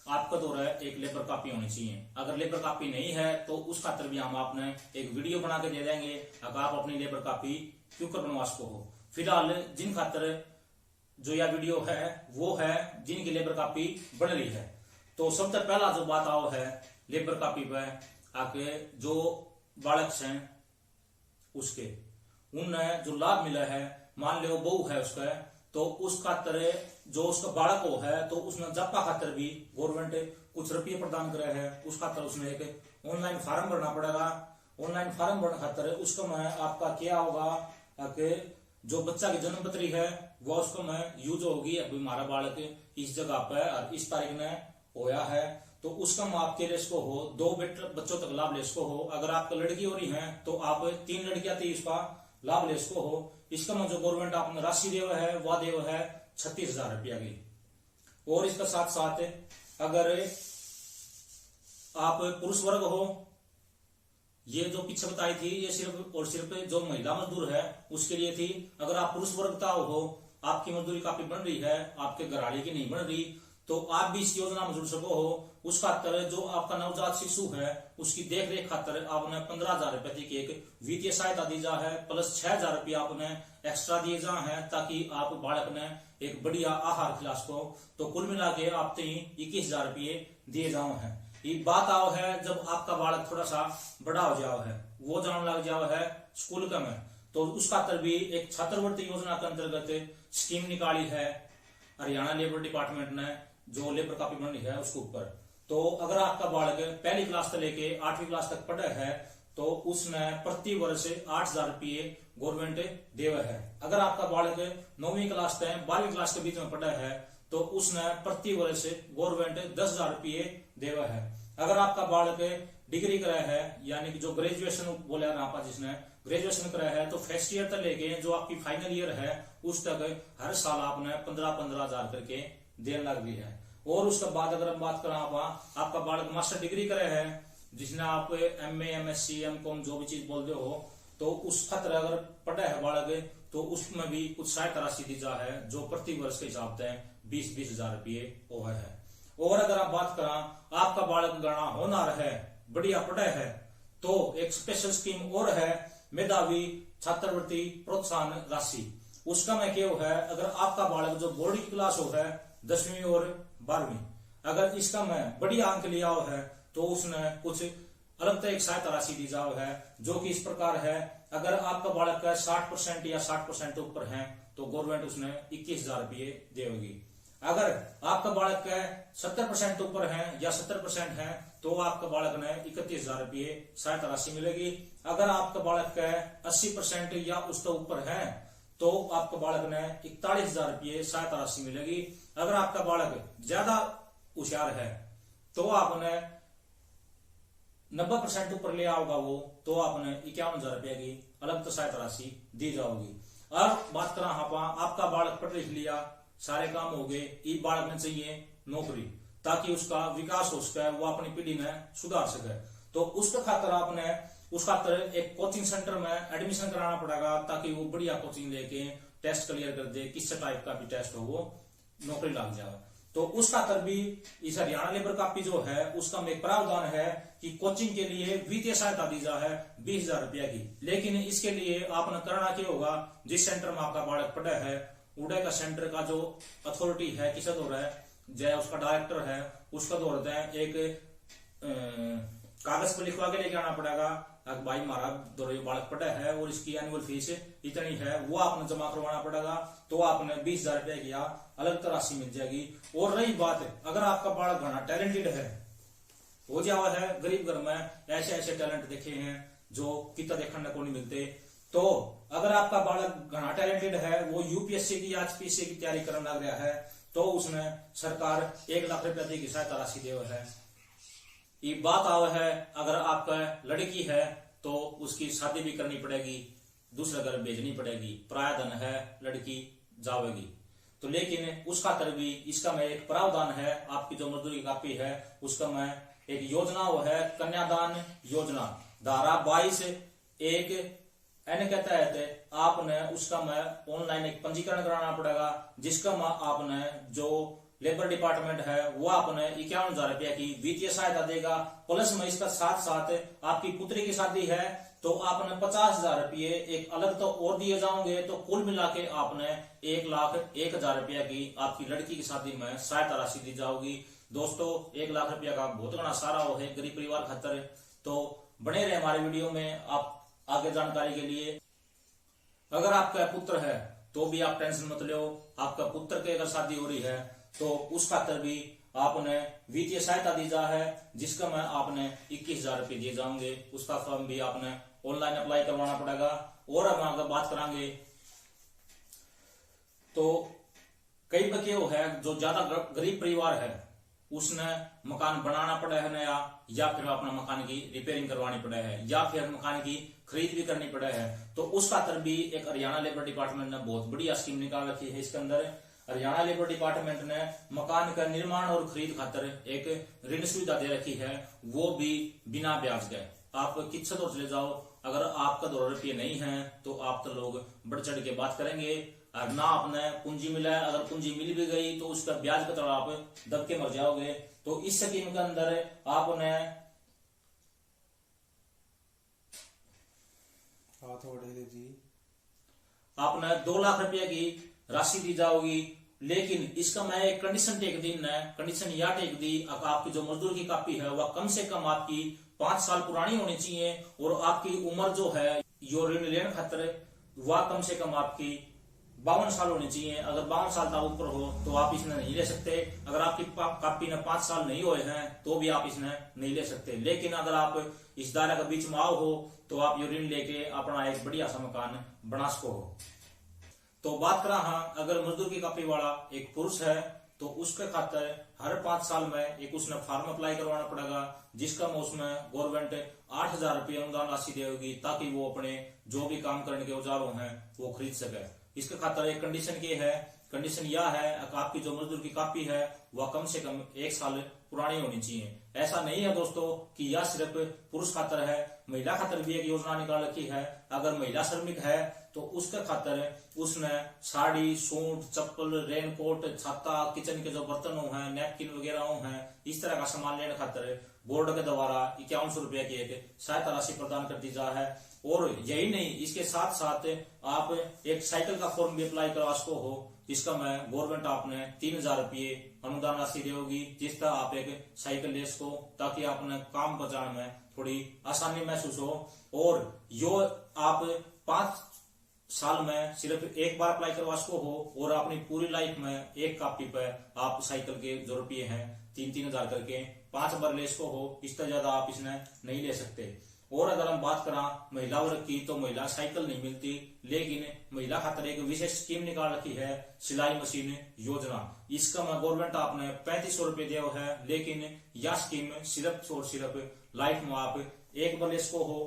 आपका दौर है, एक लेबर कॉपी होनी चाहिए। अगर लेबर कॉपी नहीं है तो उस खातर भी हम आपने एक वीडियो बना के दे देंगे, अगर आप अपनी लेबर कॉपी क्यों कर बनवा सको हो। फिलहाल जिन खातर जो यह वीडियो है वो है जिनकी लेबर कॉपी बन रही है। तो सबसे पहला जो बात आओ है लेबर कॉपी पे आके जो बालक हैं उसके उनने जो लाभ मिला है, मान लो बहू है उसका, तो उस खातर जो उसका बालक हो है तो उसने जापा खातर भी गवर्नमेंट कुछ रुपये प्रदान करे है। उस खातर उसने एक ऑनलाइन फॉर्म भरना पड़ेगा। ऑनलाइन फॉर्म भरने खातर उसका में आपका क्या होगा कि जो बच्चा की जन्म पत्री है वो उसको में यूज होगी। अभी हमारा बालक इस जगह पे और इस तारीख में होया है तो उसका में आपके लिए इसको हो 2 बच्चों तक लाभ ले इसको हो। अगर आपका लड़की हो रही है तो आप 3 लड़कियां थी इसका लाभ ले इसको हो। इसका में जो गवर्नमेंट आपने राशि दे है वह दे है 36,000 रुपया की। और इसका साथ साथ अगर आप पुरुष वर्ग हो, ये जो पीछे बताई थी ये सिर्फ और सिर्फ जो महिला मजदूर है उसके लिए थी। अगर आप पुरुष वर्गता हो, आपकी मजदूरी काफी बन रही है, आपके घराली की नहीं बन रही, तो आप भी इस योजना में जुड़ सको हो। उस खातर जो आपका नवजात शिशु है उसकी देख रेख खातर आपने 15,000 रुपए की एक वित्तीय सहायता दी जा है, प्लस 6,000 रुपया आपने एक्स्ट्रा दिए जा है ताकि आप बालक ने एक बढ़िया आहार खिला सको। तो कुल मिला के आप 21,000 रुपये दिए जाओ है। ये बात आओ है जब आपका बालक थोड़ा सा बड़ा हो जाओ है, वो जाने लग जाओ है स्कूल का में, तो उस खातर भी एक छात्रवृत्ति योजना के अंतर्गत स्कीम निकाली है हरियाणा लेबर डिपार्टमेंट ने, जो लेबर कॉपी बन रही है उसके ऊपर। तो अगर आपका बालक पहली क्लास से लेके 8वीं क्लास तक पढ़ा है तो उसने प्रति वर्ष 8,000 रुपये गवर्नमेंट देवे है। अगर आपका बालक 9वीं क्लास से 12वीं क्लास के बीच में पढ़ा है तो उसने प्रति वर्ष गवर्नमेंट 10,000 रुपये देवे है। अगर आपका बालक डिग्री कराया है, यानी कि जो ग्रेजुएशन बोले ना आप जिसने ग्रेजुएशन कराया है, तो फर्स्ट ईयर तक लेके जो आपकी फाइनल ईयर है उस तक हर साल आपने 15,000 करके देने लग गई है। और उसके बाद अगर हम बात करें आपका बालक मास्टर डिग्री करे है, जिसने आप MA MSc MCom जो भी चीज बोलते हो, तो उस खातर अगर पढ़ा है बालक तो उसमें भी कुछ सहायता राशि दी जा है जो प्रति वर्ष के हिसाब से 20,000 रुपये वो है। और अगर आप बात करें आपका बालक गणा होनार है, बढ़िया पढ़ा है, तो एक स्पेशल स्कीम और है मेधावी छात्रवृत्ति प्रोत्साहन राशि। उसका में क्या है, अगर आपका बालक जो बोर्ड की क्लास हो है 10वीं और 12वीं, अगर इसका में बढ़िया अंक लिया हो है तो उसने कुछ अलग एक सहायता राशि दी जाओ है, जो कि इस प्रकार है। अगर आपका बालक का 60% या 60% ऊपर है तो गवर्नमेंट उसने 21,000 रुपये देगी। अगर आपका बालक का 70% ऊपर है या 70% है तो आपका बालक ने 31,000 रुपये सहायता राशि मिलेगी। अगर आपका बालक का 80% या उसके ऊपर है तो आपका बालक ने 41,000 रुपये सहायता राशि मिलेगी। अगर आपका बालक ज्यादा होशियार है तो आपने 90% ऊपर ले आओगा वो, तो आपने 51,000 रुपये की अलग तो सहायता राशि दी जाओगी। अब बात करा आपका बालक पढ़ लिख लिया, सारे काम हो गए, इस बालक में चाहिए नौकरी ताकि उसका विकास हो सके, वो अपनी पीढ़ी में सुधार सके। तो उसके खातर आपने उस खातर एक कोचिंग सेंटर में एडमिशन कराना पड़ेगा ताकि वो बढ़िया कोचिंग लेके टेस्ट क्लियर कर दे, किस टाइप का भी टेस्ट हो वो नौकरी लग जाए। तो उस खातर भी इस हरियाणा लेबर कॉपी जो है उसका एक प्रावधान है कि कोचिंग के लिए वित्तीय सहायता दी जा है 20,000 रुपया की। लेकिन इसके लिए आपने करना क्या होगा, जिस सेंटर में आपका बालक पढ़ा है उड़े का सेंटर का जो अथॉरिटी है किसे दौर है, जय उसका डायरेक्टर है, उसका दौर है एक कागज पर लिखवा के लेके आना पड़ेगा। अगर भाई हमारा दो बालक पढ़ा है और इसकी एनुअल फीस इतनी है, वो आपने जमा करवाना पड़ेगा, तो आपने 20,000 रुपए की अलग तरह राशि मिल जाएगी। और रही बात अगर आपका बालक घना टैलेंटेड है, हो जावा है, गरीब घर में ऐसे ऐसे टैलेंट देखे हैं जो कितना देखने को नहीं मिलते, तो अगर आपका बालक घना टैलेंटेड है, वो यूपीएससी की एचपीएससी की तैयारी करने लग रहा है, तो उसमें सरकार 1 लाख रुपए की सहायता राशि दे है। ये बात आव है अगर आपका लड़की है तो उसकी शादी भी करनी पड़ेगी, दूसरे घर भेजनी पड़ेगी, पराया धन है, लड़की जावेगी, तो लेकिन उसका तर भी इसका में एक प्रावधान है, आपकी जो मजदूरी की कापी है उसका में एक योजना वो है कन्यादान योजना, धारा 22(1) के तहत आपने उसका में ऑनलाइन एक पंजीकरण कराना पड़ेगा, जिसका में आपने जो लेबर डिपार्टमेंट है वो आपने 51,000 रुपया की वित्तीय सहायता देगा, प्लस में इसका साथ साथ आपकी पुत्री की शादी है तो आपने 50,000 रुपये एक अलग तो और दिए जाओगे, तो कुल मिला के आपने 1,01,000 रुपया की आपकी लड़की की शादी में सहायता राशि दी जाओगी। दोस्तों 1 लाख रुपया का बहुत घना सारा हो है गरीब परिवार खातर, तो बने रहे हमारे वीडियो में आप आगे जानकारी के लिए। अगर आपका पुत्र है तो भी आप टेंशन मत लो, आपका पुत्र की अगर शादी हो रही है तो उस खातर भी आपने वित्तीय सहायता दी जा है, जिसका में आपने 21,000 रुपये दिए जाएंगे, उसका फॉर्म भी आपने ऑनलाइन अप्लाई करवाना पड़ेगा। और हम अगर बात करेंगे तो कई बच्चे है जो ज्यादा गरीब परिवार है, उसने मकान बनाना पड़ा है नया, या फिर अपना मकान की रिपेयरिंग करवानी पड़ा है, या फिर मकान की खरीद भी करनी पड़ा है, तो उस खातर भी एक हरियाणा लेबर डिपार्टमेंट ने बहुत बढ़िया स्कीम निकाल रखी है। इसके अंदर हरियाणा लेबर डिपार्टमेंट ने मकान का निर्माण और खरीद खातर एक ऋण सुविधा दे रखी है, वो भी बिना ब्याज के। आप किच्छा तो चले जाओ, अगर आपका 2 रुपये नहीं है तो आप तो लोग बढ़ चढ़ के बात करेंगे, और ना आपने पूंजी मिला है, अगर पूंजी मिल भी गई तो उसका ब्याज का तरह आप दब के मर जाओगे। तो इस स्कीम के अंदर आपने आपने 2 लाख रुपए की राशि दी जाओगी, लेकिन इसका मैं एक कंडीशन टेक दी है, कंडीशन यह टेक दी आपकी जो मजदूर की कापी है वह कम से कम आपकी 5 साल पुरानी होनी चाहिए, और आपकी उम्र जो है यो ऋण लेने खातर वह कम से कम आपकी 52 साल होनी चाहिए। अगर 52 साल तक ऊपर हो तो आप इसने नहीं ले सकते, अगर आपकी कापी ने 5 साल नहीं हुए हैं तो भी आप इसने नहीं ले सकते। लेकिन अगर आप इस दायरा के बीच में आओ हो तो आप ये ऋण लेके अपना एक बढ़िया सा मकान बना सको हो। तो बात करा हाँ, अगर मजदूर की कापी वाला एक पुरुष है तो उसके खातर हर 5 साल में एक उसने फॉर्म अप्लाई करवाना पड़ेगा, जिसका में उसमें गवर्नमेंट 8,000 रुपये अनुदान राशि देगी, ताकि वो अपने जो भी काम करने के औजारों हैं वो खरीद सके। इसके खातर एक कंडीशन ये है, कंडीशन यह है आपकी जो मजदूर की कापी है वह कम से कम 1 साल पुरानी होनी चाहिए। ऐसा नहीं है दोस्तों कि यह सिर्फ पुरुष खातर है, महिला खातर भी एक योजना निकाल रखी है। अगर महिला श्रमिक है तो उसके खातर उसने साड़ी, सूट, चप्पल, रेनकोट, छाता, किचन के जो बर्तन हैं, नैपकिन वगैरह हैं, इस तरह का सामान लेने खातर बोर्ड के द्वारा 5100 रुपया की एक सहायता राशि प्रदान कर दी जा है। और यही नहीं, इसके साथ साथ आप एक साइकिल का फॉर्म भी अप्लाई करवा सको हो, जिसका मैं गवर्नमेंट आपने 3,000 रुपये अनुदान राशि देगी, जिसका आप एक साइकिल ले सको, ताकि आपने काम बचाने में थोड़ी आसानी महसूस हो। और यो आप 5 साल में सिर्फ एक बार अप्लाई करवा सको हो, और अपनी पूरी लाइफ में एक कापी पे आप साइकिल के जो रुपये हैं 3-3 हजार करके 5 बार ले सको हो, इससे ज्यादा आप इसने नहीं ले सकते। और अगर हम बात करें महिला वर्ग की तो महिला साइकिल नहीं मिलती, लेकिन महिला खातर एक विशेष स्कीम निकाल रखी है, सिलाई मशीन योजना। इसका में गवर्नमेंट आपने 3500 रुपये दिया है, लेकिन यह स्कीम सिर्फ और सिर्फ लाइफ में आप एक बार ले सको हो।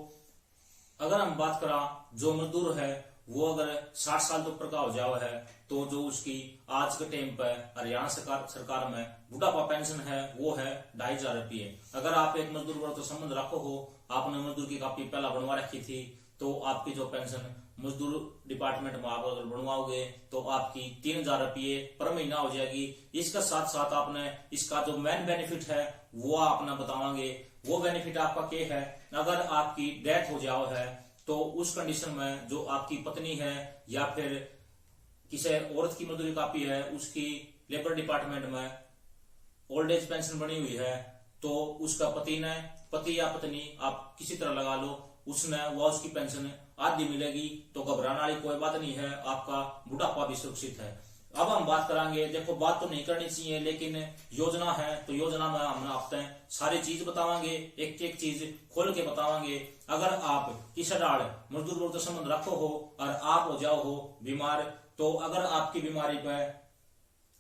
अगर हम बात करें जो मजदूर है वो अगर 60 साल तो ऊपर का हो जाओ है, तो जो उसकी आज के टाइम पर हरियाणा सरकार में बुढ़ापा पेंशन है वो है 2,500 रुपये। अगर आप एक मजदूर वर्ग तो संबंध रखो हो, आपने मजदूर की कापी पहला बनवा रखी थी, तो आपकी जो पेंशन मजदूर डिपार्टमेंट में आप अगर बनवाओगे तो आपकी 3,000 रुपये पर महीना हो जाएगी। इसका साथ साथ आपने इसका जो मेन बेनिफिट है वो आपने बतावांगे। वो बेनिफिट आपका क्या है, अगर आपकी डेथ हो जाओ है तो उस कंडीशन में जो आपकी पत्नी है या फिर किसी औरत की मजदूरी कापी है, उसकी लेबर डिपार्टमेंट में ओल्ड एज पेंशन बनी हुई है, तो उसका पति या पत्नी आप किसी तरह लगा लो, उसने वह उसकी पेंशन आधी मिलेगी। तो घबराने वाली कोई बात नहीं है, आपका बुढ़ापा भी सुरक्षित है। अब हम बात करांगे, देखो बात तो नहीं करनी चाहिए लेकिन योजना है, तो योजना में हम आपको सारी चीज बतावांगे, एक एक चीज खोल के बतावांगे। अगर आप किसी डाल मजदूर वर्ग से संबंध रखो हो और आप हो जाओ हो बीमार, तो अगर आपकी बीमारी पे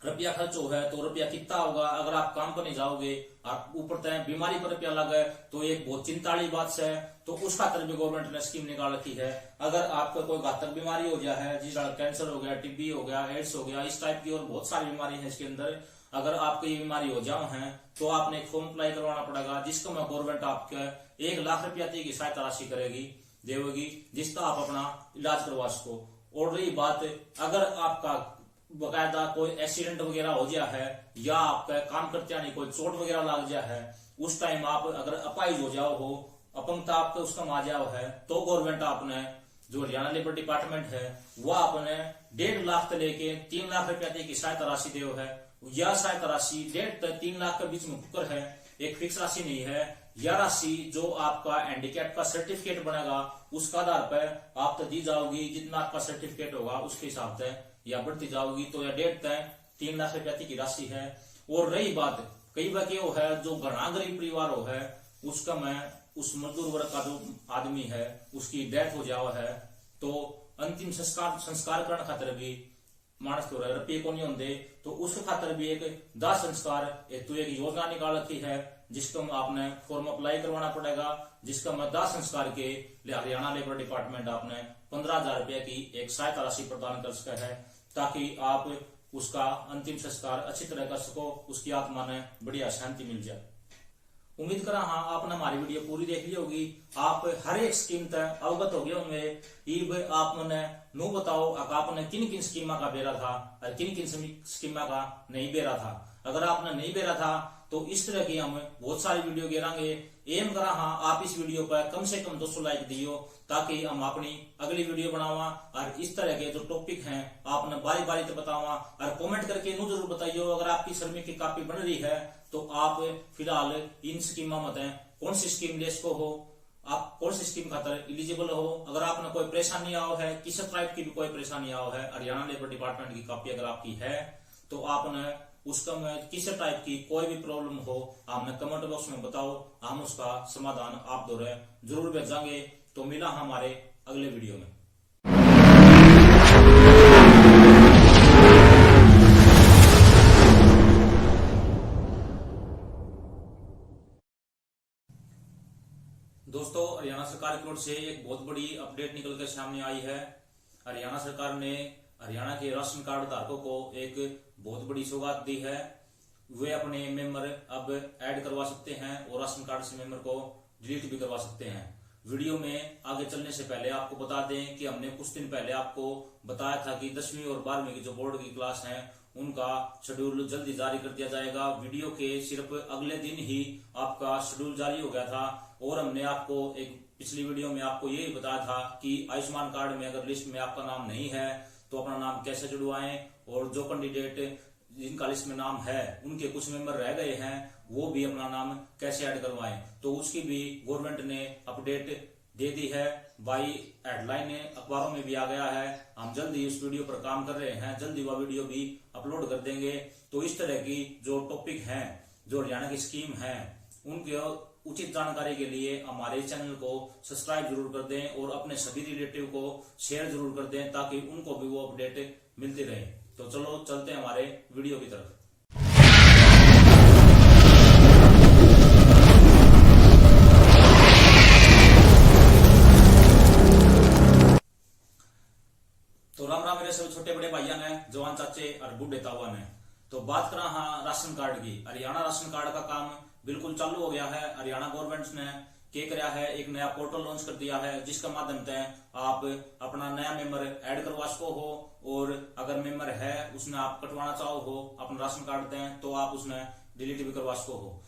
रुपया खर्च हो है तो रुपया कितना होगा, अगर आप काम पर नहीं जाओगे आप ऊपर तय बीमारी पर रुपया लगे तो एक बहुत चिंता वाली बात है। तो उस खातर भी गवर्नमेंट ने स्कीम निकाल रखी है। अगर आपको कोई घातक बीमारी हो गया है, जिस कैंसर हो गया, टीबी हो गया, एड्स हो गया, इस टाइप की और बहुत सारी बीमारी है इसके अंदर, अगर आपको ये बीमारी हो जाओ है तो आपने एक फॉर्म अप्लाई करवाना पड़ेगा, जिसको मैं गवर्नमेंट आपके 1 लाख रुपया की सहायता राशि करेगी देगी, जिसका आप अपना इलाज करवा सको। और रही बात, अगर आपका बकायदा कोई एक्सीडेंट वगैरह हो गया है या आपका काम करते नहीं कोई चोट वगैरह लग गया है, उस टाइम आप अगर अपाहिज हो जाओ हो, अपंगता आपको उसका आ जाओ है, तो गवर्नमेंट आपने जो हरियाणा लेबर डिपार्टमेंट है वह आपने 1.5 लाख से लेके 3 लाख रुपया की सहायता राशि दे है। यह सहायता राशि 1.5 से 3 लाख के बीच में कुकर है, एक फिक्स राशि नहीं है। यह राशि जो आपका हैंडीकैप का सर्टिफिकेट बनेगा उसका आधार पर आप तो दी जाओगी, जितना आपका सर्टिफिकेट होगा उसके हिसाब से या बढ़ती जाओगी। तो यह 1.5 से 3 लाख रुपया की राशि है। और रही बात, कई बार क्या है जो घना गरीब परिवार हो है उसका मैं उस मजदूर वर्ग का जो आदमी है उसकी डेथ हो जाओ है, तो अंतिम संस्कार करने खातिर भी मानस को रुपये को नहीं होंगे, तो उसके खातिर भी एक दाह संस्कार हेतु एक योजना निकाल रखी है, जिसको आपने फॉर्म अप्लाई करवाना पड़ेगा, जिसका मैं दाह संस्कार के लिए हरियाणा लेबर डिपार्टमेंट आपने 15,000 रुपया की एक सहायता राशि प्रदान कर सका है, ताकि आप उसका अंतिम संस्कार अच्छी तरह कर सको, उसकी आत्मा ने बढ़िया शांति मिल जाए। उम्मीद करा हाँ आपने हमारी वीडियो पूरी देख ली होगी, आप हर एक स्कीम तक अवगत हो गए होंगे। इब आपने नो बताओ आपने किन किन स्कीमा का बेरा था और किन किन स्कीमा का नहीं बेरा था। अगर आपने नहीं बेरा था तो इस तरह की हम बहुत सारी वीडियो गेरांगे। एम करा हाँ आप इस वीडियो पर कम से कम 200 लाइक दियो, ताकि हम अपनी अगली वीडियो बनावा और इस तरह के जो टॉपिक हैं आपने बारी बारी से बतावा। और कमेंट करके नू जरूर बताइयो, अगर आपकी सर्वे की कॉपी बन रही है तो आप फिलहाल इन स्कीमा मत कौन सी स्कीम ले सको हो, आप कौन सी स्कीम खातर एलिजिबल हो। अगर आपने कोई परेशानी आओ है, किसी टाइप की भी कोई परेशानी आओ है, हरियाणा लेबर डिपार्टमेंट की कॉपी अगर आपकी है तो आपने उसका में किसी टाइप की कोई भी प्रॉब्लम हो आपने कमेंट बॉक्स में बताओ, हम उसका समाधान आप द्वारा जरूर भेजांगे। तो मिला हमारे अगले वीडियो में। दोस्तों, हरियाणा सरकार की ओर से एक बहुत बड़ी अपडेट निकल कर सामने आई है। हरियाणा सरकार ने हरियाणा के राशन कार्ड धारकों को एक बहुत बड़ी सौगात दी है। वे अपने मेंबर अब ऐड करवा सकते हैं और राशन कार्ड से मेंबर को डिलीट भी करवा सकते हैं। वीडियो में आगे चलने से पहले आपको बता दें कि हमने कुछ दिन पहले आपको बताया था कि 10वीं और 12वीं की जो बोर्ड की क्लास है उनका शेड्यूल जल्दी जारी कर दिया जाएगा। वीडियो के सिर्फ अगले दिन ही आपका शेड्यूल जारी हो गया था। और हमने आपको एक पिछली वीडियो में आपको यही बताया था कि आयुष्मान कार्ड में अगर लिस्ट में आपका नाम नहीं है तो अपना नाम कैसे जुड़वाएं, और जो कैंडिडेट जिनका लिस्ट में नाम है उनके कुछ मेंबर रह गए हैं वो भी अपना नाम कैसे ऐड करवाएं। तो उसकी भी गवर्नमेंट ने अपडेट दे दी है, बाई हेडलाइन अखबारों में भी आ गया है। हम जल्दी उस वीडियो पर काम कर रहे हैं, जल्दी वह वीडियो भी अपलोड कर देंगे। तो इस तरह की जो टॉपिक हैं, जो हरियाणा की स्कीम है, उनके उचित जानकारी के लिए हमारे चैनल को सब्सक्राइब जरूर कर दें और अपने सभी रिलेटिव को शेयर जरूर कर दें, ताकि उनको भी वो अपडेट मिलती रहे। तो चलो चलते हैं हमारे वीडियो की तरफ। तो राम राम मेरे सभी छोटे बड़े भाइयों ने, जवान चाचे और बूढ़े तावा ने। तो बात करा हाँ राशन कार्ड की। हरियाणा राशन कार्ड का काम बिल्कुल चालू हो गया है। हरियाणा गवर्नमेंट ने क्या कराया है, एक नया पोर्टल लॉन्च कर दिया है, जिसका माध्यम से आप अपना नया मेंबर ऐड करवा सको हो, और अगर मेंबर है उसने आप कटवाना चाहो हो अपना राशन कार्ड दें तो आप उसने डिलीट भी करवा सको हो।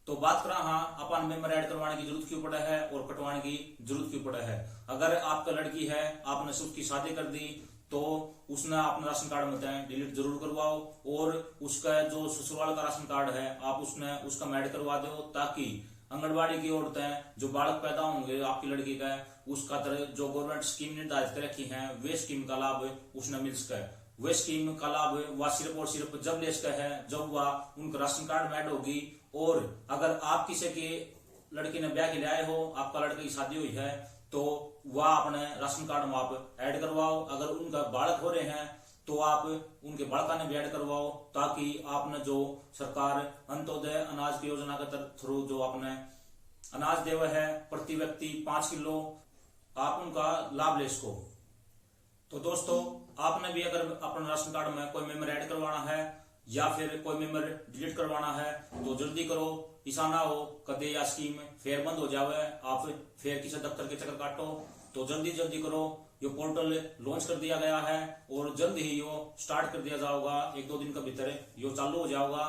तो बात करा हाँ अपन मेंबर ऐड करवाने की जरूरत क्यों पड़ा है और कटवाने की जरूरत क्यों पड़ा है। अगर आपका लड़की है, आपने उसकी शादी कर दी, तो उसने अपना राशन कार्ड में डिलीट जरूर करवाओ, और उसका जो ससुराल का राशन कार्ड है आप उसने उसका ऐड करवा दो, ताकि आंगनबाड़ी की औरतें जो बालक पैदा होंगे आपकी लड़की का, उसका जो गवर्नमेंट स्कीम निर्धारित कर रखी है वे स्कीम का लाभ उसने मिल सके। वे स्कीम का लाभ वह सिर्फ और सिर्फ जब ले सके है जब वह उनका राशन कार्ड में ऐड होगी। और अगर आप किसी के लड़की ने ब्याह के लिए आए हो, आपका लड़के की शादी हुई है, तो वह अपने राशन कार्ड में आप ऐड करवाओ। अगर उनका बालक हो रहे हैं तो आप उनके बालका ने भी ऐड करवाओ, ताकि आपने जो सरकार अंत्योदय अनाज की योजना के थ्रू जो आपने अनाज देवे है प्रति व्यक्ति 5 किलो, आप उनका लाभ ले सको। तो दोस्तों, आपने भी अगर अपने राशन कार्ड में कोई मेंबर ऐड करवाना है या फिर कोई मेंबर डिलीट करवाना है तो जल्दी करो। ऐसा ना हो कदे या स्कीम फिर बंद हो जावे, आप फिर किसी दफ्तर के चक्कर काटो। तो जल्दी करो, ये पोर्टल लॉन्च कर दिया गया है और जल्द ही यो स्टार्ट कर दिया जाएगा। 1-2 दिन के भीतर यो चालू हो जाएगा।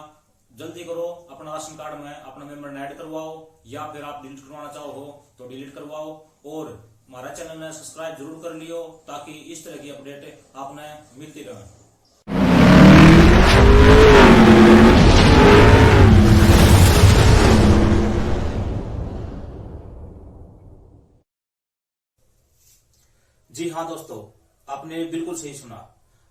जल्दी करो, अपना राशन कार्ड में अपना मेंबर ऐड करवाओ, या फिर आप डिलीट करवाना चाहो तो डिलीट करवाओ। और हमारा चैनल ने सब्सक्राइब जरूर कर लियो, ताकि इस तरह की अपडेट आपने मिलती रहे। जी हाँ दोस्तों, आपने बिल्कुल सही सुना।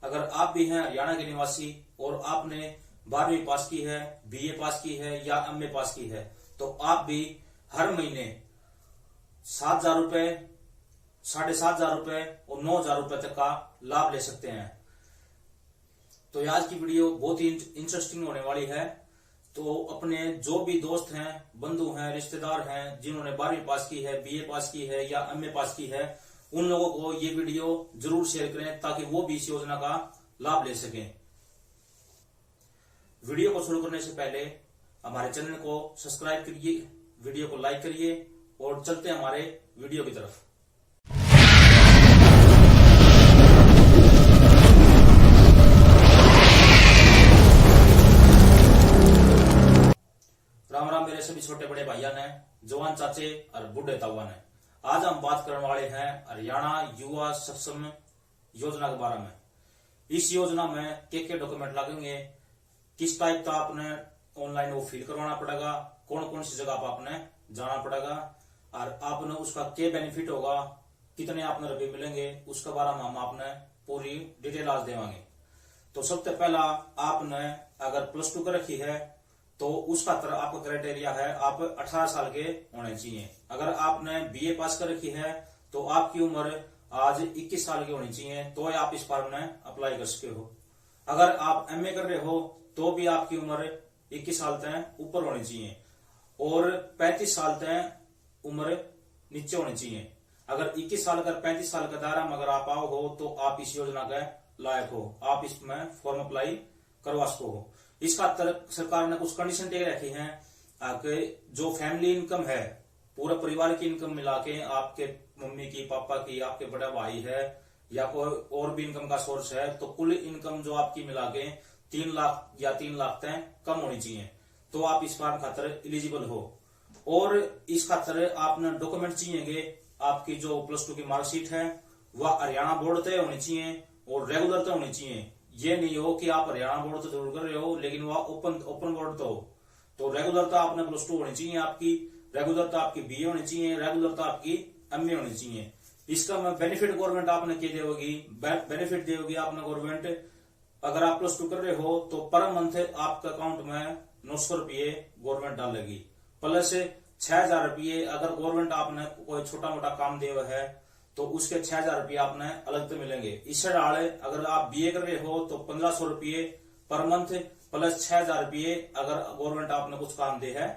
अगर आप भी हैं हरियाणा के निवासी और आपने 12वीं पास की है, बीए पास की है या एमए पास की है, तो आप भी हर महीने 7,000 रुपए, 7,500 रुपए और 9,000 रुपए तक का लाभ ले सकते हैं। तो आज की वीडियो बहुत ही इंटरेस्टिंग होने वाली है। तो अपने जो भी दोस्त हैं, बंधु हैं, रिश्तेदार हैं जिन्होंने 12वीं पास की है, बीए पास की है या एमए पास की है, उन लोगों को ये वीडियो जरूर शेयर करें ताकि वो भी इस योजना का लाभ ले सकें। वीडियो को शुरू करने से पहले हमारे चैनल को सब्सक्राइब करिए, वीडियो को लाइक करिए और चलते हैं हमारे वीडियो की तरफ। राम राम मेरे सभी छोटे बड़े भाइयों ने, जवान चाचे और बूढ़े तावा ने। आज हम बात करने वाले हैं हरियाणा युवा सक्षम योजना के बारे में। इस योजना में क्या डॉक्यूमेंट लगेंगे, किस टाइप का आपने ऑनलाइन वो फिल करवाना पड़ेगा, कौन कौन सी जगह पर आपने जाना पड़ेगा और आपने उसका क्या बेनिफिट होगा, कितने आपने रुपए मिलेंगे, उसके बारे में हम आपने पूरी डिटेल आज देवांगे। तो सबसे पहला, आपने अगर +2 कर रखी है तो उसका आपका क्राइटेरिया है आप 18 साल के होने चाहिए। अगर आपने बीए पास कर रखी है तो आपकी उम्र आज 21 साल की होनी चाहिए, तो आप इस फॉर्म में अप्लाई कर सकते हो। अगर आप एमए कर रहे हो तो भी आपकी उम्र 21 साल तक ऊपर होनी चाहिए और 35 साल तक उम्र नीचे होनी चाहिए। अगर 21 साल का 35 साल का दायरा में अगर आप आओ हो तो आप इस योजना के लायक हो, आप इसमें फॉर्म अप्लाई करवा सको हो। इसका सरकार ने कुछ कंडीशन दे रखी है कि जो फैमिली इनकम है, पूरा परिवार की इनकम मिला के, आपके मम्मी की, पापा की, आपके बड़ा भाई है या कोई और भी इनकम का सोर्स है, तो कुल इनकम जो आपकी मिला के 3 लाख या 3 लाख तक कम होनी चाहिए, तो आप इस फॉर्म खातर एलिजिबल हो। और इस खातर आपने डॉक्यूमेंट चाहिए, आपकी जो +2 की मार्कशीट है वह हरियाणा बोर्ड तय होनी चाहिए और रेगुलर तय होनी चाहिए। ये नहीं हो कि आप हरियाणा बोर्ड तो जरूर कर रहे हो लेकिन वह ओपन बोर्ड तो रेगुलरता आपने +2 होनी चाहिए, आपकी रेगुलरता आपकी बीए होनी चाहिए, रेगुलरता आपकी एमए होनी चाहिए। इसका बेनिफिट गवर्नमेंट आपने क्या देगी, बेनिफिट देगी आपने गवर्नमेंट, अगर आप +2 कर रहे हो तो पर मंथ आपके अकाउंट में 900 रुपये गवर्नमेंट डालेगी, प्लस 6,000 रुपये अगर गवर्नमेंट आपने कोई छोटा मोटा काम दिया है तो उसके 6,000 रुपये आपने अलग से मिलेंगे। इससे डाले अगर आप बीए कर रहे हो तो 1,500 रुपये पर मंथ प्लस 6,000 रुपये अगर गवर्नमेंट आपने कुछ काम दे है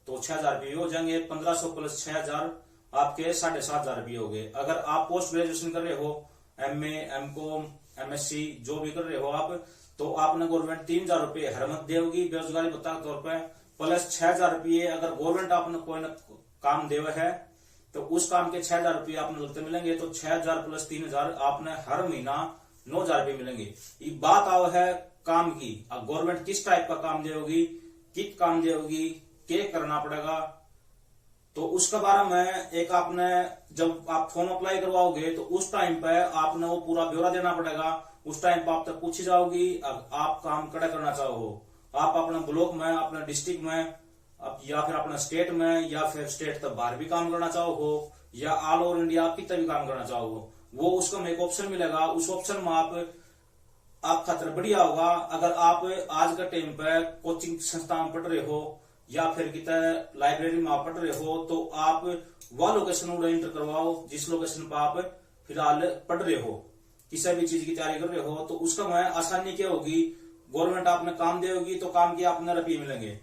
तो 6,000 रुपये हो जाएंगे। 1,500 प्लस 6,000 आपके 7,500 रुपये हो गए। अगर आप पोस्ट ग्रेजुएशन कर रहे हो, एमए, एमकॉम, एमएससी जो भी कर रहे हो आप, तो आपने गवर्नमेंट 3,000 रुपये हर मंथ देगी बेरोजगारी भत्ता के तौर पर, प्लस 6,000 रुपये अगर गवर्नमेंट आपने कोई काम देवा है तो उस काम के 6,000 रुपये आपने लगते मिलेंगे। तो 6,000 प्लस 3,000 आपने हर महीना 9,000 रुपये मिलेंगे। ये बात आओ है काम की, अब गवर्नमेंट किस टाइप का काम देगी, कित काम देगी, क्या करना पड़ेगा, तो उसके बारे में एक आपने जब आप फॉर्म अप्लाई करवाओगे तो उस टाइम पे आपने वो पूरा ब्यौरा देना पड़ेगा। उस टाइम पे आप तक पूछी जाओगी, अब आप काम कड़ा करना चाहो, आप अपने ब्लॉक में, अपने डिस्ट्रिक्ट में अब या फिर अपना स्टेट में या फिर स्टेट तक बाहर भी काम करना चाहो हो या ऑल ओवर इंडिया आप कितना भी काम करना चाहो हो, वो उसका में एक ऑप्शन मिलेगा। उस ऑप्शन में आप खातर बढ़िया होगा। अगर आप आज का टाइम पे कोचिंग संस्था में पढ़ रहे हो या फिर कितना लाइब्रेरी में आप पढ़ रहे हो, तो आप वह लोकेशन एंटर करवाओ जिस लोकेशन पर आप फिलहाल पढ़ रहे हो, किसी भी चीज की तैयारी कर रहे हो। तो उसका मैं आसानी क्या होगी, गवर्नमेंट आपने काम देगी तो काम के आपने रुपये मिलेंगे।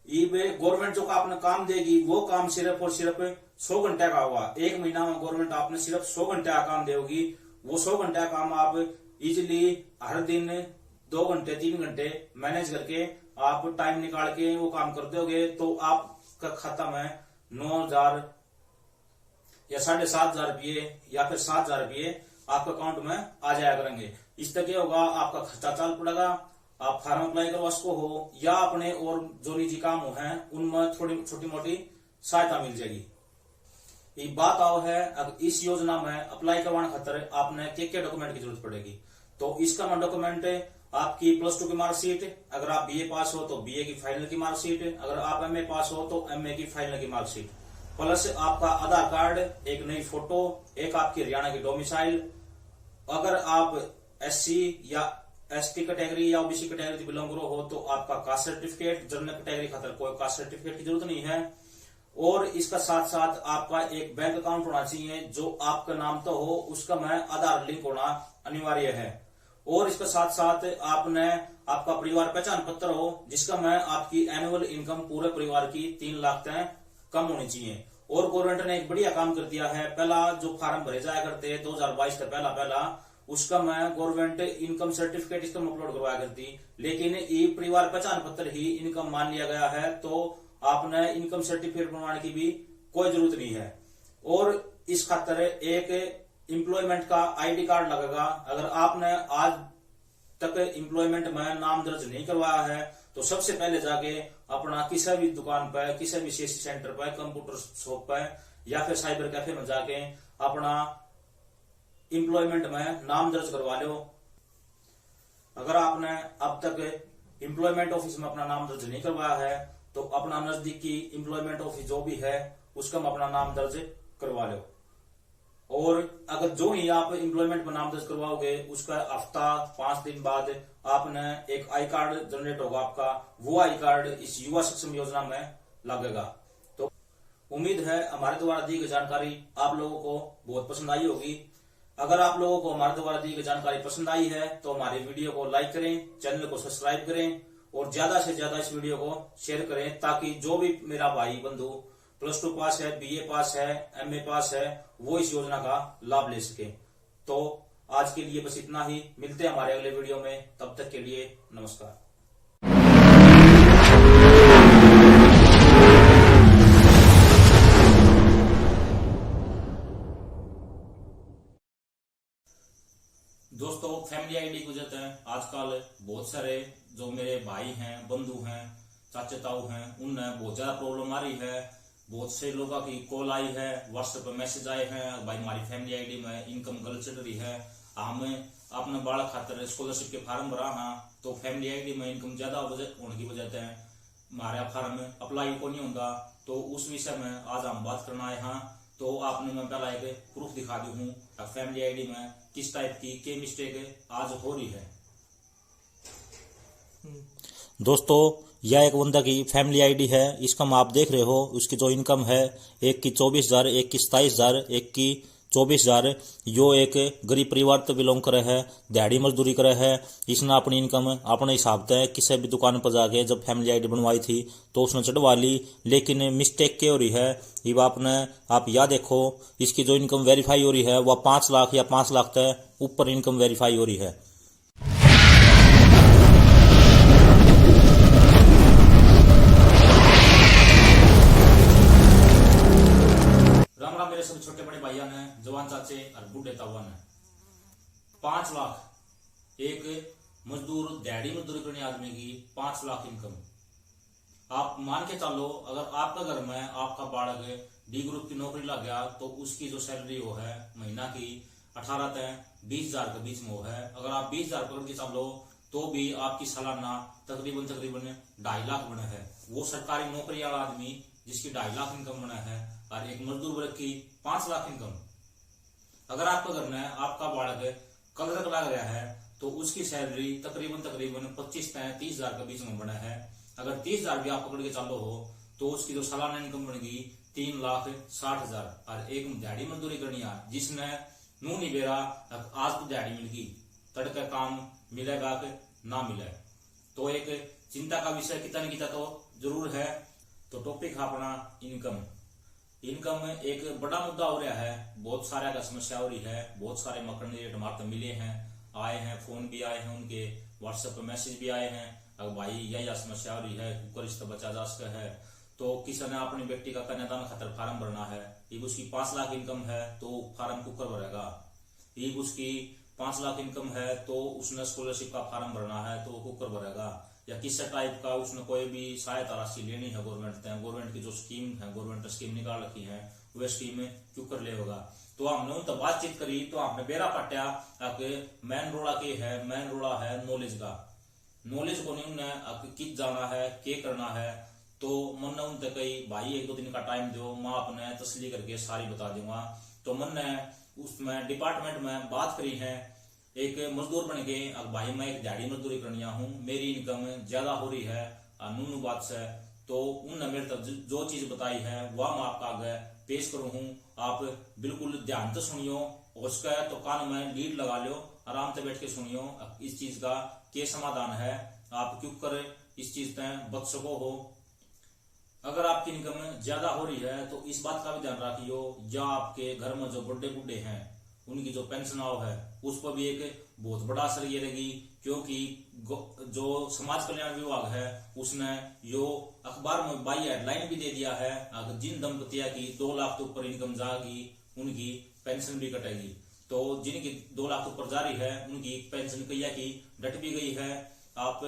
गवर्नमेंट जो आपने काम देगी वो काम सिर्फ और सिर्फ 100 घंटे का होगा। एक महीना में गवर्नमेंट आपने सिर्फ 100 घंटे का काम देगी। वो 100 घंटे का काम आप इजिली हर दिन 2 घंटे 3 घंटे मैनेज करके आप टाइम निकाल के वो काम कर दोगे, तो आपका खाता में 9,000 या 7,500 रुपये या फिर 7,000 रुपये आपके अकाउंट में आ जाया करेंगे। इससे क्या होगा, आपका खर्चा चाल पड़ेगा, आप फार्म अप्लाई करवा सको हो या अपने और जो निजी काम हैं उनमें थोड़ी छोटी मोटी सहायता मिल जाएगी। ये बात आओ है, अब इस योजना में अप्लाई करवाने खातर आपने क्या डॉक्यूमेंट की जरूरत पड़ेगी। तो इसका मैं डॉक्यूमेंट आपकी +2 की मार्कशीट, अगर आप BA पास हो तो BA की फाइनल की मार्कशीट, अगर आप MA पास हो तो MA की फाइनल की मार्कशीट, प्लस आपका आधार कार्ड, एक नई फोटो, एक आपकी हरियाणा की डोमिसाइल। अगर आप SC या ST कैटेगरी या OBC कैटेगरी से बिलोंग करो हो तो आपका कास्ट सर्टिफिकेट, जनरल कैटेगरी खातर कोई कास्ट सर्टिफिकेट की जरूरत नहीं है। और इसका साथ साथ आपका एक बैंक अकाउंट होना चाहिए जो आपका नाम तो हो, उसका में आधार लिंक होना अनिवार्य है। और इसके साथ साथ आपने आपका परिवार पहचान पत्र हो जिसका में आपकी एनुअल इनकम पूरे परिवार की 3 लाख तक कम होनी चाहिए। और गवर्नमेंट ने एक बढ़िया काम कर दिया है, पहला जो फार्म भरे जाया करते 2022 का पहला उसका मैं गवर्नमेंट इनकम सर्टिफिकेट इसका अपलोड करवाया करती, लेकिन ये परिवार पहचान पत्र ही इनकम मान लिया गया है, तो आपने इनकम सर्टिफिकेट बनवाने की भी कोई जरूरत नहीं है। और इस खातर एक एम्प्लॉयमेंट का ID कार्ड लगेगा। अगर आपने आज तक एम्प्लॉयमेंट में नाम दर्ज नहीं करवाया है तो सबसे पहले जाके अपना किसी भी दुकान पर, किसी भी CSC सेंटर पर, कंप्यूटर शॉप पर या फिर साइबर कैफे में जाके अपना एम्प्लॉयमेंट में नाम दर्ज करवा लो। अगर आपने अब तक एम्प्लॉयमेंट ऑफिस में अपना नाम दर्ज नहीं करवाया है तो अपना नजदीकी एम्प्लॉयमेंट ऑफिस जो भी है उसका में अपना नाम दर्ज करवा लो। और अगर जो ही आप एम्प्लॉयमेंट में नाम दर्ज करवाओगे उसका हफ्ता 5 दिन बाद आपने एक आई कार्ड जनरेट होगा आपका, वो आई कार्ड इस युवा सक्षम योजना में लगेगा। तो उम्मीद है हमारे द्वारा दी गई जानकारी आप लोगों को बहुत पसंद आई होगी। अगर आप लोगों को हमारे द्वारा दी गई जानकारी पसंद आई है तो हमारी वीडियो को लाइक करें, चैनल को सब्सक्राइब करें और ज्यादा से ज्यादा इस वीडियो को शेयर करें, ताकि जो भी मेरा भाई बंधु +2 पास है, BA पास है, MA पास है, वो इस योजना का लाभ ले सके। तो आज के लिए बस इतना ही, मिलते हैं हमारे अगले वीडियो में, तब तक के लिए नमस्कार। दोस्तों, फैमिली ID की वजह से आजकल बहुत सारे जो मेरे भाई हैं, बंधु हैं, चाचे ताऊ हैं, उनमें बहुत ज्यादा प्रॉब्लम आ रही है। बहुत से लोगों की कॉल आई है, व्हाट्सएप पर मैसेज आए हैं, भाई हमारी फैमिली ID में इनकम गलत चल रही है, हम अपने बालक खातर स्कॉलरशिप के फार्म भरा है तो फैमिली ID में इनकम ज्यादा होने की वजह से हमारा फार्म अप्लाई को नहीं होगा। तो उस विषय में आज हम बात करना आए हैं। तो आपने मैं पहला एक प्रूफ दिखा दी हूँ फैमिली ID में किस टाइप की मिस्टेक आज हो रही है। दोस्तों, यह एक बंदा की फैमिली ID है, इसका आप देख रहे हो। उसकी जो इनकम है, एक की 24,000, एक की 27,000, एक की 24,000। यो एक गरीब परिवार से बिलोंग करे है, दिहाड़ी मजदूरी करे है। इसने अपनी इनकम अपने हिसाब से किसी भी दुकान पर जाके जब फैमिली ID बनवाई थी तो उसने चढ़वा ली, लेकिन मिस्टेक क्या हो रही है, ये आप यह देखो, इसकी जो इनकम वेरीफाई हो रही है वह 5 लाख या 5 लाख तक ऊपर इनकम वेरीफाई हो रही है। मेरे सब छोटे बड़े भाइयों ने, जवान चाचे और बूढ़े तावा ने 5 लाख एक मजदूर, दिहाड़ी मजदूरी करने आदमी की 5 लाख इनकम। आप मान के चलो, अगर आपका घर में आपका बालक D ग्रुप की नौकरी लग गया तो उसकी जो सैलरी वो है महीना की 18 से 20,000 के बीच में वो है। अगर आप 20,000 पकड़ के चलो तो भी आपकी सालाना तकरीबन 2.5 लाख बना है। वो सरकारी नौकरी वाला आदमी जिसकी 2.5 लाख इनकम बना है और एक मजदूर वर्ग की 5 लाख इनकम। अगर आपका घर में आपका बालक कल तक लग गया है तो उसकी सैलरी तकरीबन 25 से 30 हजार के बीच में बना है। अगर 30 हजार भी आप पकड़ के चालो हो तो उसकी जो सालाना इनकम बनेगी 3,60,000। और एक दिहाड़ी मजदूरी करनी है जिसने नू नहीं बेरा आज तो दिहाड़ी मिलगी, तड़का काम मिलेगा कि ना मिले, तो एक चिंता का विषय कितना न कितना तो जरूर है। तो टॉपिक है अपना इनकम। इनकम एक बड़ा मुद्दा हो रहा है, बहुत सारे का समस्या हो रही है। बहुत सारे मकान रेट हमारे मिले हैं, आए हैं, फोन भी आए हैं, उनके व्हाट्सएप पे मैसेज भी आए हैं, अब भाई यही समस्या हो रही है, कुकर इससे बचा जा सकता है। तो किसी ने अपनी बेटी का कन्यादान खातर फार्म भरना है, एक उसकी 5 लाख इनकम है तो फार्म कुकर भरेगा। एक उसकी 5 लाख इनकम है तो उसने स्कॉलरशिप का फार्म भरना है तो कुकर भरेगा। या किसी टाइप का उसने कोई भी सहायता राशि लेनी है गवर्नमेंट की जो स्कीम है, गवर्नमेंट स्कीम निकाल रखी है, वह स्कीम क्यों ले होगा। तो हमने उन बातचीत करी तो आपने बेरा पट्या मेन रोड़ा के है, मेन रोड़ा है नॉलेज का। नॉलेज को नहीं उन्हें कित जाना है, के करना है। तो मन ने उनसे कही भाई 1-2 दिन का टाइम दो, मैं अपने तसली करके सारी बता दूंगा। तो मन ने उसमें डिपार्टमेंट में बात करी है, एक मजदूर बन के अब भाई मैं एक दिहाड़ी मजदूरी करनिया हूँ, मेरी इनकम ज्यादा हो रही है नूनू बात से। तो उनने मेरे तक जो चीज बताई है वह मैं आपका आगे पेश करूँ हूँ। आप बिल्कुल ध्यान से सुनियो, हो सके तो कान में लीड लगा लो, आराम से बैठ के सुनियो इस चीज का क्या समाधान है, आप क्यों कर इस चीज तक बच सको हो। अगर आपकी इनकम ज्यादा हो रही है तो इस बात का भी ध्यान रखियो, या आपके घर में जो बुढ़े बूढ़े हैं उनकी जो पेंशन आओ है उस पर भी एक बहुत बड़ा असर ये रहेगी। क्योंकि जो समाज कल्याण विभाग है उसने यो अखबार में बाई हेडलाइन भी दे दिया है, अगर जिन दंपतिया की 2 लाख तो ऊपर इनकम जाएगी उनकी पेंशन भी कटेगी। तो जिनकी 2 लाख ऊपर जा रही है उनकी पेंशन कैया की डट भी गई है। आप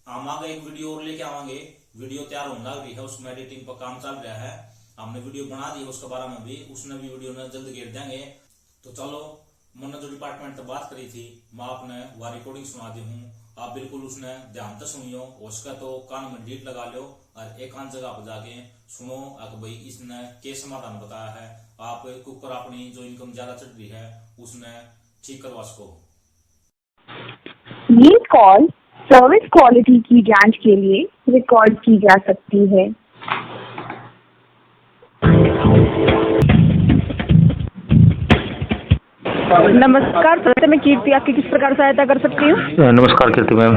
हम आगे एक वीडियो और लेके आवांगे, वीडियो तैयार होने लग रही है, उसमें एडिटिंग पर काम चल रहा है, हमने वीडियो बना दी उसके बारे में भी, उसने भी वीडियो ने जल्द घेर देंगे। तो चलो मैंने जो डिपार्टमेंट से बात करी थी मैं आपने वह रिकॉर्डिंग सुना दी हूँ, आप बिल्कुल उसने ध्यान से सुनियो, उसका तो कान में लीड लगा लो और एक आध जगह पर जाके सुनो कि भाई इसने क्या समाधान बताया है, आप कुकर अपनी जो इनकम ज्यादा चढ़ रही है उसने ठीक करवा सको। ये कॉल सर्विस क्वालिटी की जांच के लिए रिकॉर्ड की जा सकती है। नमस्कार सर, मैं कीर्ति आपकी किस प्रकार सहायता कर सकती हूँ? नमस्कार कीर्ति मैम।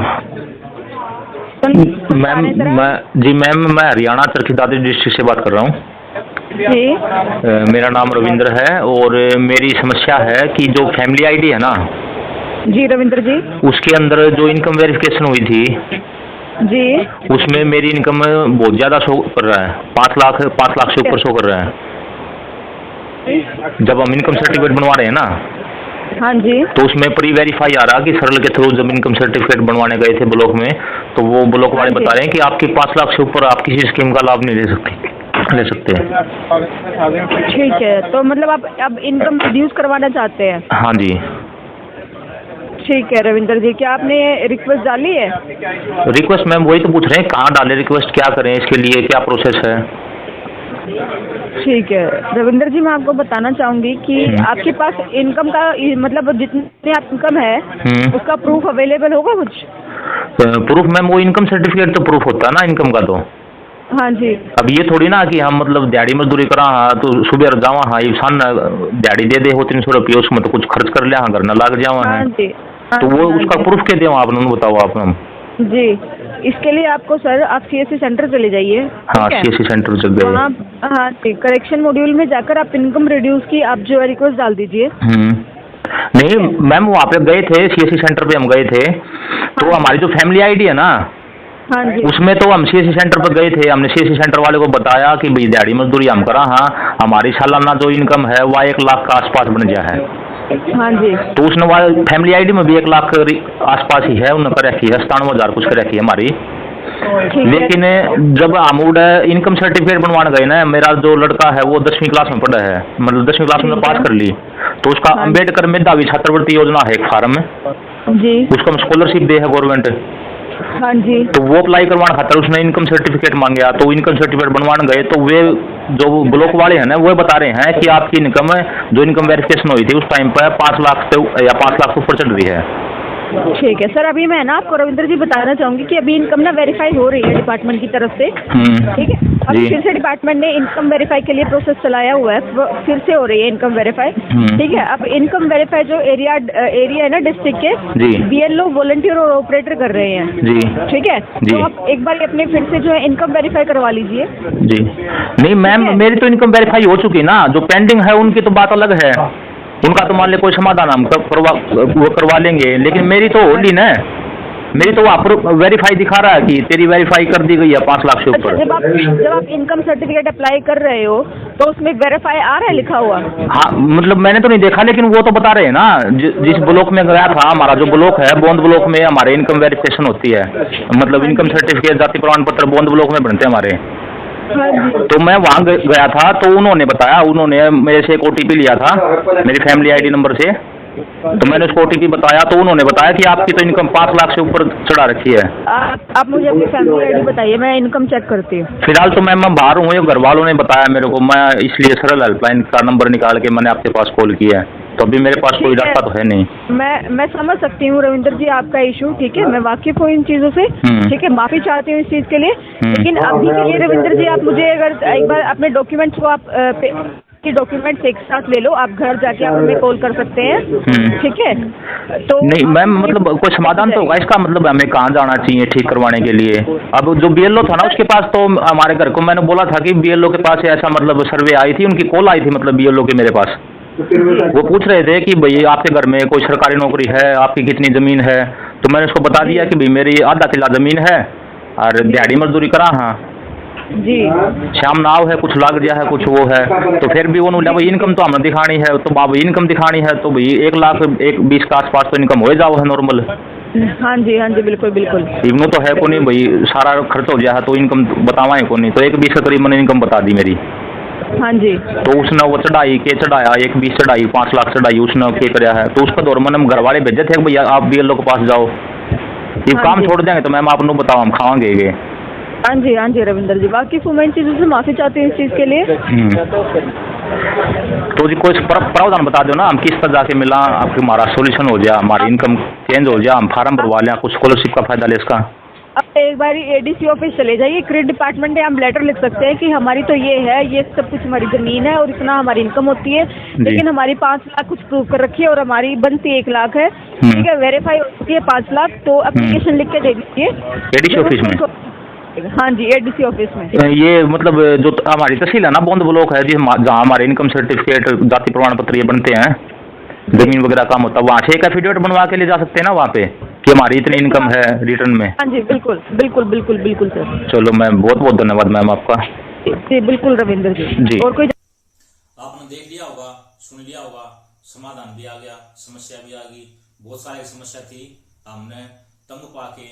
मैम मैं हरियाणा चरखी दादरी डिस्ट्रिक्ट से बात कर रहा हूँ जी। मेरा नाम रविंद्र है और मेरी समस्या है कि जो फैमिली आईडी है ना जी रविंद्र जी, उसके अंदर जो इनकम वेरिफिकेशन हुई थी जी, उसमें मेरी इनकम बहुत ज्यादा शो कर रहा है, 5 लाख से ऊपर शो कर रहा है। जब हम इनकम सर्टिफिकेट बनवा रहे हैं ना, हाँ जी, तो उसमें प्री वेरीफाई आ रहा कि सरल के थ्रू जब इनकम सर्टिफिकेट बनवाने गए थे ब्लॉक में तो वो ब्लॉक वाले बता रहे हैं कि आपकी 5 लाख से ऊपर आप किसी स्कीम का लाभ नहीं ले सकते। ठीक है, तो मतलब आप अब इनकम रिड्यूस करवाना चाहते हैं? हाँ जी। ठीक है रविंद्र जी, क्या आपने रिक्वेस्ट डाली है? रिक्वेस्ट मैम वही तो पूछ रहे हैं, कहाँ डाले रिक्वेस्ट, क्या करें, इसके लिए क्या प्रोसेस है? ठीक है रविंद्र जी, मैं आपको बताना चाहूंगी कि आपके पास इनकम का मतलब जितने आप इनकम है उसका प्रूफ अवेलेबल होगा कुछ? प्रूफ मैम वो इनकम सर्टिफिकेट तो प्रूफ होता है ना इनकम का। तो हाँ जी। अब ये थोड़ी ना कि हम मतलब दिहाड़ी मजदूरी करा हाँ तो सुबह जावा हाँ इंसान दिहाड़ी दे हो 300 रुपये, उसमें तो कुछ खर्च कर लिया हाँ घर न लाग जावा है। तो वो उसका प्रूफ के दे आप बताओ आप मैम। जी, इसके लिए आपको सर आप CSC सेंटर चले जाइए। हाँ CSC सेंटर चल गए। हाँ ठीक, करेक्शन मॉड्यूल में जाकर आप इनकम रिड्यूस की आप जो रिक्वेस्ट डाल दीजिए। नहीं मैम वहाँ पे गए थे, CSC सेंटर पे हम गए थे, तो हमारी जो फैमिली आईडी है ना, हाँ जी, उसमें तो हम CSC सेंटर पर गए थे, हमने CSC सेंटर वाले को बताया कि भाई दिहाड़ी मजदूरी हम करा हाँ, हमारी सालाना जो इनकम है वह 1 लाख का आसपास बन गया है। हाँ जी, तो उसने फैमिली आईडी में भी 1 लाख आसपास ही है, उन्होंने कर रखी है, 97,000 कुछ कर रखी है हमारी। लेकिन जब हम इनकम सर्टिफिकेट बनवाने गए ना, मेरा जो लड़का है वो 10वीं क्लास में पढ़ा है, मतलब 10वीं क्लास में पास कर ली, तो उसका अम्बेडकर मेधावी छात्रवृत्ति योजना है एक फार्म में, जी। उसको स्कॉलरशिप दे है गवर्नमेंट, हाँ जी। तो वो अप्लाई करवाने खातर उसने इनकम सर्टिफिकेट मांगा, तो इनकम सर्टिफिकेट बनवाने गए तो वे जो ब्लॉक वाले हैं ना वो बता रहे हैं कि आपकी इनकम जो इनकम वेरिफिकेशन हुई थी उस टाइम पर 5 लाख से या 5 लाख से ऊपर चल रही है। ठीक है सर, अभी मैं ना आपको रविंद्र जी बताना चाहूंगी कि अभी इनकम ना वेरीफाई हो रही है डिपार्टमेंट की तरफ से, ठीक है। अभी जी। फिर से डिपार्टमेंट ने इनकम वेरीफाई के लिए प्रोसेस चलाया हुआ है, फिर से हो रही है इनकम वेरीफाई, ठीक है। अब इनकम वेरीफाई जो एरिया है ना डिस्ट्रिक्ट के, जी। BLO वॉलंटियर और ऑपरेटर कर रहे हैं, जी। ठीक है। जी। तो आप एक बार अपने फिर से जो है इनकम वेरीफाई करवा लीजिए। जी नहीं मैम, मेरी तो इनकम वेरीफाई हो चुकी ना, जो पेंडिंग है उनकी तो बात अलग है, उनका तो मान ले कोई समाधान हम वो करवा लेंगे, लेकिन मेरी तो हो ली ना, मेरी तो वहाँ वेरीफाई दिखा रहा है कि तेरी वेरीफाई कर दी गई है 5 लाख से अच्छा, ऊपर। जब आप इनकम सर्टिफिकेट अप्लाई कर रहे हो तो उसमें वेरीफाई आ रहा है लिखा हुआ? हाँ मतलब मैंने तो नहीं देखा, लेकिन वो तो बता रहे हैं ना, जिस ब्लॉक में गया था, हमारा जो ब्लॉक है बोंद ब्लॉक में हमारे इनकम वेरिफिकेशन होती है, मतलब इनकम सर्टिफिकेट जाति प्रमाण पत्र बोंद ब्लॉक में बनते हैं हमारे। तो मैं वहाँ गया था तो उन्होंने बताया, उन्होंने मेरे से एक OTP लिया था मेरी फैमिली ID नंबर से, तो मैंने उसको OTP बताया तो उन्होंने बताया कि आपकी तो इनकम 5 लाख से ऊपर चढ़ा रखी है। आप मुझे अपनी फैमिली ID बताइए, मैं इनकम चेक करती हूँ। फिलहाल तो मैं बाहर हूँ, ये घर वालों ने बताया मेरे को, मैं इसलिए सरल हेल्पलाइन का नंबर निकाल के मैंने आपके पास कॉल किया है, तो अभी मेरे पास कोई रास्ता तो है नहीं। मैं समझ सकती हूँ रविंद्र जी आपका इशू, ठीक है, मैं वाकिफ हूँ इन चीज़ों से, ठीक है, माफ़ी चाहती हूँ इस चीज़ के लिए, लेकिन अभी के लिए रविंद्र जी आप मुझे अगर एक बार अपने डॉक्यूमेंट्स को आप डॉक्यूमेंट्स एक साथ ले लो, आप घर जाके आप हमें कॉल कर सकते हैं, ठीक है। तो नहीं मैम, मतलब कोई समाधान तो होगा इसका, मतलब हमें कहाँ जाना चाहिए ठीक करवाने के लिए? अब जो BLO था ना उसके पास, तो हमारे घर को मैंने बोला था कि BLO के पास ऐसा मतलब सर्वे आई थी, उनकी कॉल आई थी मतलब BLO के मेरे पास, वो पूछ रहे थे कि भाई आपके घर में कोई सरकारी नौकरी है, आपकी कितनी ज़मीन है, तो मैंने उसको बता दिया कि भाई मेरी आधा किला ज़मीन है और दिहाड़ी मजदूरी करा, हाँ जी, श्याम नाव है, कुछ लाग गया है, कुछ वो है, तो फिर भी उन्होंने भाई इनकम तो हमें दिखानी है, तो बाबू इनकम दिखानी है तो भाई 1,20,000 के आसपास तो इनकम हो जाओ है नॉर्मल। हाँ जी, हाँ जी, बिल्कुल बिल्कुल। इवनो तो है को नहीं भाई, सारा खर्च हो गया है तो इनकम बतावा है को नहीं, तो 1,20 के करीब मैंने इनकम बता दी मेरी। हाँ जी। तो उसने वो चढ़ाई 1,20 चढ़ाई 5 लाख चढ़ाई उसने के कराया है, तो उसका दौर मैंने घर वाले भेजे थे भैया आप BLO के पास जाओ, ये काम छोड़ देंगे तो मैम आप लोग बताओ हम खावांगे। हाँ जी, हाँ जी रविंदर जी, बाकी मैं इन चीज़ों से माफ़ी चाहती हूँ इस चीज़ के लिए। तो जी कोई प्रावधान बता दो ना, हम किस तरह जाके मिला, आपकी हमारा सोल्यूशन हो जाए, हमारी इनकम चेंज हो जाए, हम फार्म भरवा लें, कुछ स्कॉलरशिप का फायदा ले इसका। अब एक बार ADC ऑफिस चले जाइए, क्रेडिट डिपार्टमेंट में हम लेटर लिख सकते हैं कि हमारी तो ये है, ये सब कुछ हमारी ज़मीन है और इतना हमारी इनकम होती है, लेकिन हमारी 5 लाख कुछ प्रूव कर रखी है और हमारी बनती 1 लाख है, ठीक है, वेरीफाई होती है 5 लाख, तो एप्लीकेशन लिख के दे दीजिए ADC ऑफिस में। हाँ जी, ADC ऑफिस में। ये मतलब जो हमारी तहसील है ना बोंद ब्लॉक है जी, जहाँ हमारे इनकम सर्टिफिकेट जाति प्रमाण पत्र ये बनते हैं, जमीन वगैरह काम होता है, वहाँ से एक एफिडेविट बनवा के ले जा सकते हैं ना वहाँ पे कि हमारी इतनी इनकम है रिटर्न में। हाँ जी, बिल्कुल बिल्कुल बिल्कुल बिल्कुल सर। चलो मैम, बहुत बहुत धन्यवाद मैम आपका। जी बिल्कुल रविंदर जी। और कोई आपने देख लिया होगा, सुन लिया होगा, समाधान भी आ गया, समस्या भी आ गई। बहुत सारी समस्या थी, हमने तंग पाके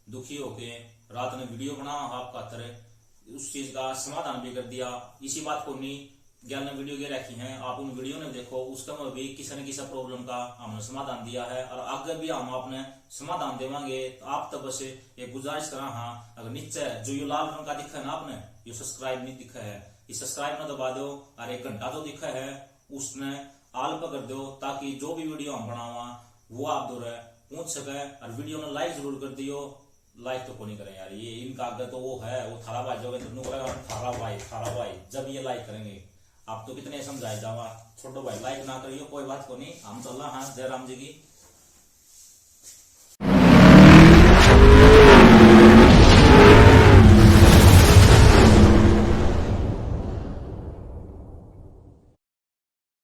दुखी होके रात में वीडियो बना आपका तरह उस चीज का समाधान भी कर दिया। इसी बात को नहीं 11 वीडियो ये रखी हैं, आप उन वीडियो ने देखो, उसका में भी किसी न किसी प्रॉब्लम का हमने समाधान दिया है और आगे भी हम आपने समाधान देवांगे। तो आप तब बस एक गुजारिश करा, हाँ अगर नीचे जो ये लाल रंग का दिखा है ना, आपने ये सब्सक्राइब नहीं दिखा है, ये सब्सक्राइब ना दबा दो और 1 घंटा तो दिखा है उसने आल पकड़ दो, ताकि जो भी वीडियो हम बनावा वो आप दो पहुंच सके। और वीडियो में लाइक जरूर कर दियो, लाइक तो नहीं करें यार, ये इनका आगे तो वो है, वो थारा भाई जो थारा भाई जब ये लाइक करेंगे आप तो कितने समझाए जावा, छोटो भाई लाइक ना करियो कोई बात को नहीं, हम चल रहा हाँ जय राम जी की।